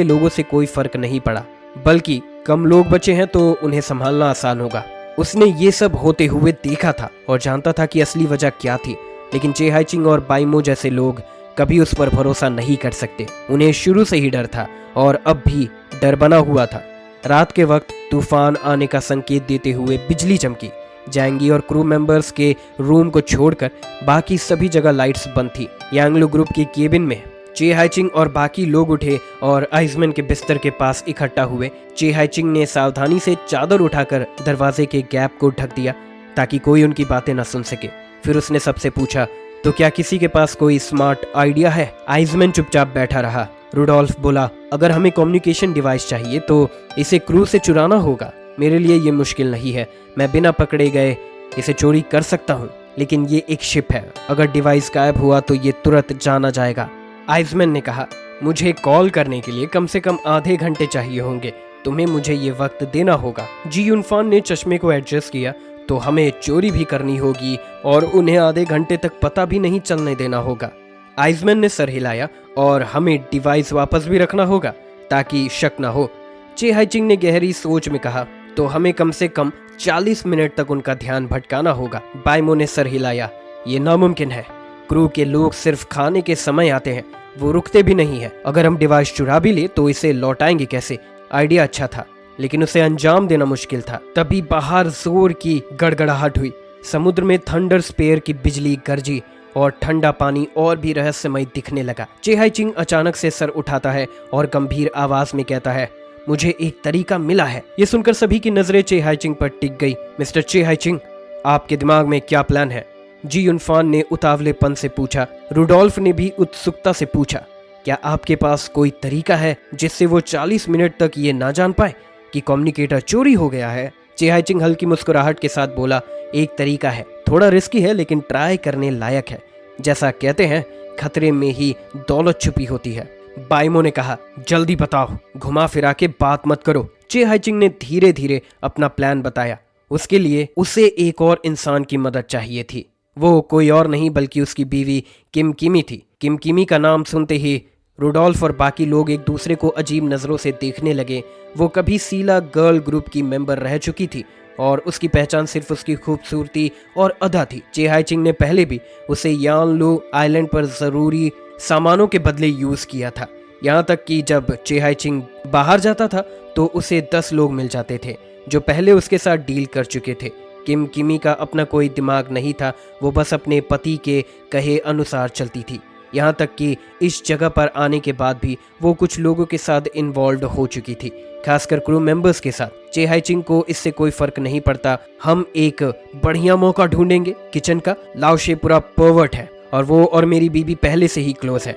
लोगों से कोई फर्क नहीं पड़ा, बल्कि कम लोग बचे हैं तो उन्हें संभालना आसान होगा। उसने ये सब होते हुए देखा था और जानता था कि असली वजह क्या थी। लेकिन चे हाइचिंग और बाइमो जैसे लोग कभी उस पर भरोसा नहीं कर सकते। उन्हें शुरू से ही डर था और अब भी डर बना हुआ था। रात के वक्त तूफान आने का संकेत देते हुए बिजली चमकी। जैंगी और क्रू मेंबर्स के रूम को छोड़कर बाकी सभी जगह लाइट्स बंद थी। यांगलू ग्रुप के केबिन में चे हाइचिंग और बाकी लोग उठे और आइजमैन के बिस्तर के पास इकट्ठा हुए। चे हाइचिंग ने सावधानी से चादर उठाकर दरवाजे के गैप को ढक दिया ताकि कोई उनकी बातें न सुन सके। फिर उसने सबसे पूछा, तो क्या किसी के पास कोई स्मार्ट आइडिया है? आइजमैन चुपचाप बैठा रहा। रुडोल्फ बोला, अगर हमें कम्युनिकेशन डिवाइस चाहिए तो इसे क्रू से चुराना होगा। मेरे लिए ये मुश्किल नहीं है, मैं बिना पकड़े गए इसे चोरी कर सकता हूँ, लेकिन ये एक शिप है। अगर डिवाइस गायब हुआ तो ये तुरंत जाना जाएगा। आइजमैन ने कहा, मुझे कॉल करने के लिए कम से कम आधे घंटे चाहिए होंगे। तुम्हें मुझे ये वक्त देना होगा। जी यूनफान ने चश्मे को एडजस्ट किया, तो हमें चोरी भी करनी होगी और उन्हें आधे घंटे तक पता भी नहीं चलने देना होगा। आइजमैन ने सर हिलाया, और हमें डिवाइस वापस भी रखना होगा ताकि शक ना हो। चे हाइचिंग ने गहरी सोच में कहा, तो हमें कम से कम 40 मिनट तक उनका ध्यान भटकाना होगा। बाइमो ने सर हिलाया, ये नामुमकिन है। क्रू के लोग सिर्फ खाने के समय आते हैं, वो रुकते भी नहीं है। अगर हम डिवाइस चुरा भी ले तो इसे लौटाएंगे कैसे? आइडिया अच्छा था, लेकिन उसे अंजाम देना मुश्किल था। तभी बाहर जोर की गड़गड़ाहट हुई। समुद्र में थंडर स्पेयर की बिजली गरजी और ठंडा पानी और भी रहस्यमय दिखने लगा। चे हाइचिंग अचानक से सर उठाता है और गंभीर आवाज में कहता है, मुझे एक तरीका मिला है। ये सुनकर सभी की नजरें चे हाइचिंग पर टिक गई। मिस्टर चे हाइचिंग, आपके दिमाग में क्या प्लान है? जी यूनफान ने उतावलेपन से पूछा। रुडोल्फ ने भी उत्सुकता से पूछा, क्या आपके पास कोई तरीका है जिससे वो 40 मिनट तक ये ना जान पाए कि कम्युनिकेटर चोरी हो गया है? चे हाइचिंग हल्की मुस्कुराहट के साथ बोला, एक तरीका है, थोड़ा रिस्की है लेकिन ट्राई करने लायक है। जैसा कहते हैं खतरे में ही दौलत छुपी होती है। बाइमो ने कहा, जल्दी बताओ, घुमा फिरा के बात मत करो। चे हाइचिंग ने धीरे धीरे अपना प्लान बताया। उसके लिए उसे एक और इंसान की मदद चाहिए थी। वो कोई और नहीं बल्कि उसकी बीवी किम किमी थी। किम किमी का नाम सुनते ही रुडोल्फ और बाकी लोग एक दूसरे को अजीब नज़रों से देखने लगे। वो कभी सीला गर्ल ग्रुप की मेंबर रह चुकी थी और उसकी पहचान सिर्फ उसकी खूबसूरती और अदा थी। चे हाइचिंग ने पहले भी उसे यानलू आइलैंड पर ज़रूरी सामानों के बदले यूज़ किया था। यहाँ तक कि जब चे हाइचिंग बाहर जाता था तो उसे 10 लोग मिल जाते थे जो पहले उसके साथ डील कर चुके थे। किम किमी का अपना कोई दिमाग नहीं था, वो बस अपने पति के कहे अनुसार चलती थी। यहाँ तक कि इस जगह पर आने के बाद भी वो कुछ लोगों के साथ इन्वॉल्व हो चुकी थी, खासकर क्रू मेंबर्स के साथ। चे हाइचिंग को इससे कोई फर्क नहीं पड़ता, हम एक बढ़िया मौका ढूंढेंगे किचन का। लाओशे पूरा पर्वर्ट है और वो और मेरी बीबी पहले से ही क्लोज है।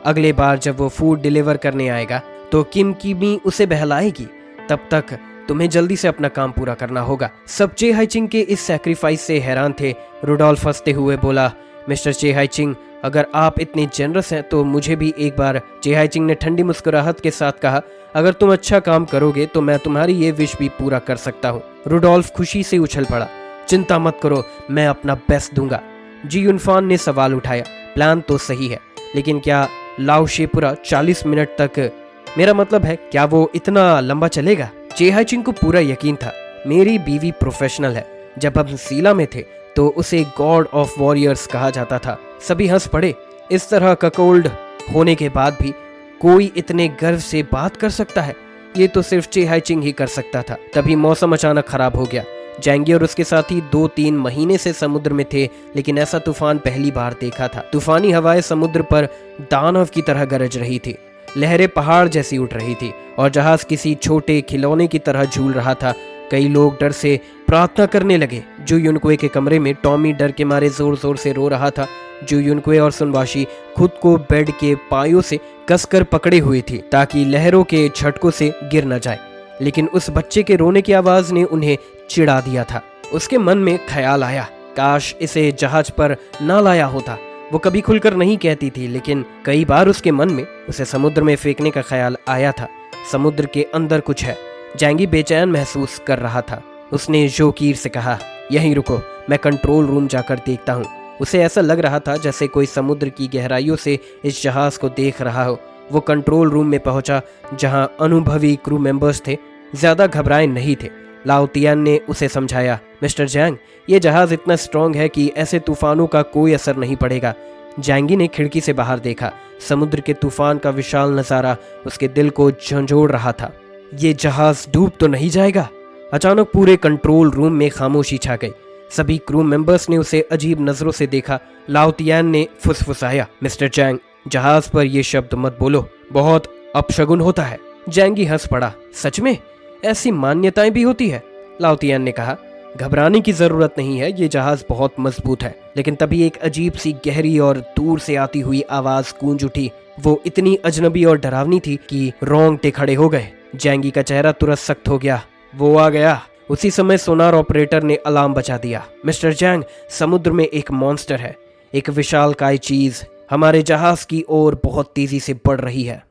अगले बार जब वो फूड डिलीवर करने आएगा तो किम किमी उसे बहलाएगी। तब तक तुम्हें जल्दी से अपना काम पूरा करना होगा। सब चे हाइचिंग के इस सैक्रिफाइस से हैरान थे। रुडोल्फ हंसते हुए बोला, मिस्टर चे हाइचिंग, अगर आप इतने जनरस हैं तो मुझे भी एक बार। चे हाइचिंग ने ठंडी मुस्कुराहट के साथ कहा, अगर तुम अच्छा काम करोगे तो मैं तुम्हारी ये विश भी पूरा कर सकता हूँ। रुडोल्फ खुशी से उछल पड़ा, चिंता मत करो, मैं अपना बेस्ट दूंगा। जी यूनफान ने सवाल उठाया, प्लान तो सही है लेकिन क्या लाओशे पूरा 40 मिनट तक, मेरा मतलब है क्या वो इतना लंबा चलेगा? चे हाइचिंग को पूरा यकीन था, मेरी बीवी प्रोफेशनल है। जब हम सीला में थे तो उसे गॉड ऑफ वॉरियर्स कहा जाता था। सभी हंस पड़े। इस तरह ककोल्ड होने के बाद भी कोई इतने गर्व से बात कर सकता है, ये तो सिर्फ चे हाइचिंग ही कर सकता था। तभी मौसम अचानक खराब हो गया। जैंगी और उसके साथी 2-3 महीने से समुद्र में थे लेकिन ऐसा तूफान पहली बार देखा था। तूफानी हवाएं समुद्र पर दानव की तरह गरज रही थी, लहरें पहाड़ जैसी उठ रही थी और जहाज किसी छोटे खिलौने की तरह झूल रहा था। कई लोग डर से प्रार्थना करने लगे। जू युनक्वे के कमरे में टॉमी डर के मारे जोर जोर से रो रहा था। जू युनक्वे और सुनबाशी खुद को बेड के पायों से कसकर पकड़े हुए थी ताकि लहरों के झटकों से गिर न जाए, लेकिन उस बच्चे के रोने की आवाज ने उन्हें चिढ़ा दिया था। उसके मन में ख्याल आया, काश इसे जहाज पर ना लाया होता। वो कभी खुलकर नहीं कहती थी लेकिन कई बार उसके मन में उसे समुद्र में फेंकने का ख्याल आया था। समुद्र के अंदर कुछ है। जैंगी बेचैन महसूस कर रहा था। उसने जोकीर से कहा, यहीं रुको, मैं कंट्रोल रूम जाकर देखता हूँ। उसे ऐसा लग रहा था जैसे कोई समुद्र की गहराइयों से इस जहाज को देख रहा हो। वो कंट्रोल रूम में पहुंचा जहां अनुभवी क्रू मेंबर्स थे। ज्यादा घबराए नहीं थे। लाओ तियान ने उसे समझाया, मिस्टर जैंग, ये जहाज इतना स्ट्रांग है कि ऐसे तूफानों का कोई असर नहीं पड़ेगा। जैंगी ने खिड़की से बाहर देखा। समुद्र के तूफान का विशाल नजारा उसके दिल को झंझोड़ रहा था। ये जहाज डूब तो नहीं जाएगा? अचानक पूरे कंट्रोल रूम में खामोशी छा गई। सभी क्रू मेंबर्स ने उसे अजीब नजरों से देखा। लाओ तियान ने फुसफुसाया, मिस्टर जैंग, जहाज पर ये शब्द मत बोलो, बहुत अपशगुन होता है। जैंगी हंस पड़ा, सच में ऐसी मान्यताएं भी होती है? लाओ तियान ने कहा, घबराने की जरूरत नहीं है, ये जहाज बहुत मजबूत है। लेकिन तभी एक अजीब सी गहरी और दूर से आती हुई आवाज गूंज उठी। वो इतनी अजनबी और डरावनी थी कि रोंगटे खड़े हो गए। जैंगी का चेहरा तुरंत सख्त हो गया। वो आ गया। उसी समय सोनार ऑपरेटर ने अलार्म बजा दिया। मिस्टर जैंग, समुद्र में एक मॉन्स्टर है, एक विशालकाय चीज हमारे जहाज की ओर बहुत तेजी से बढ़ रही है।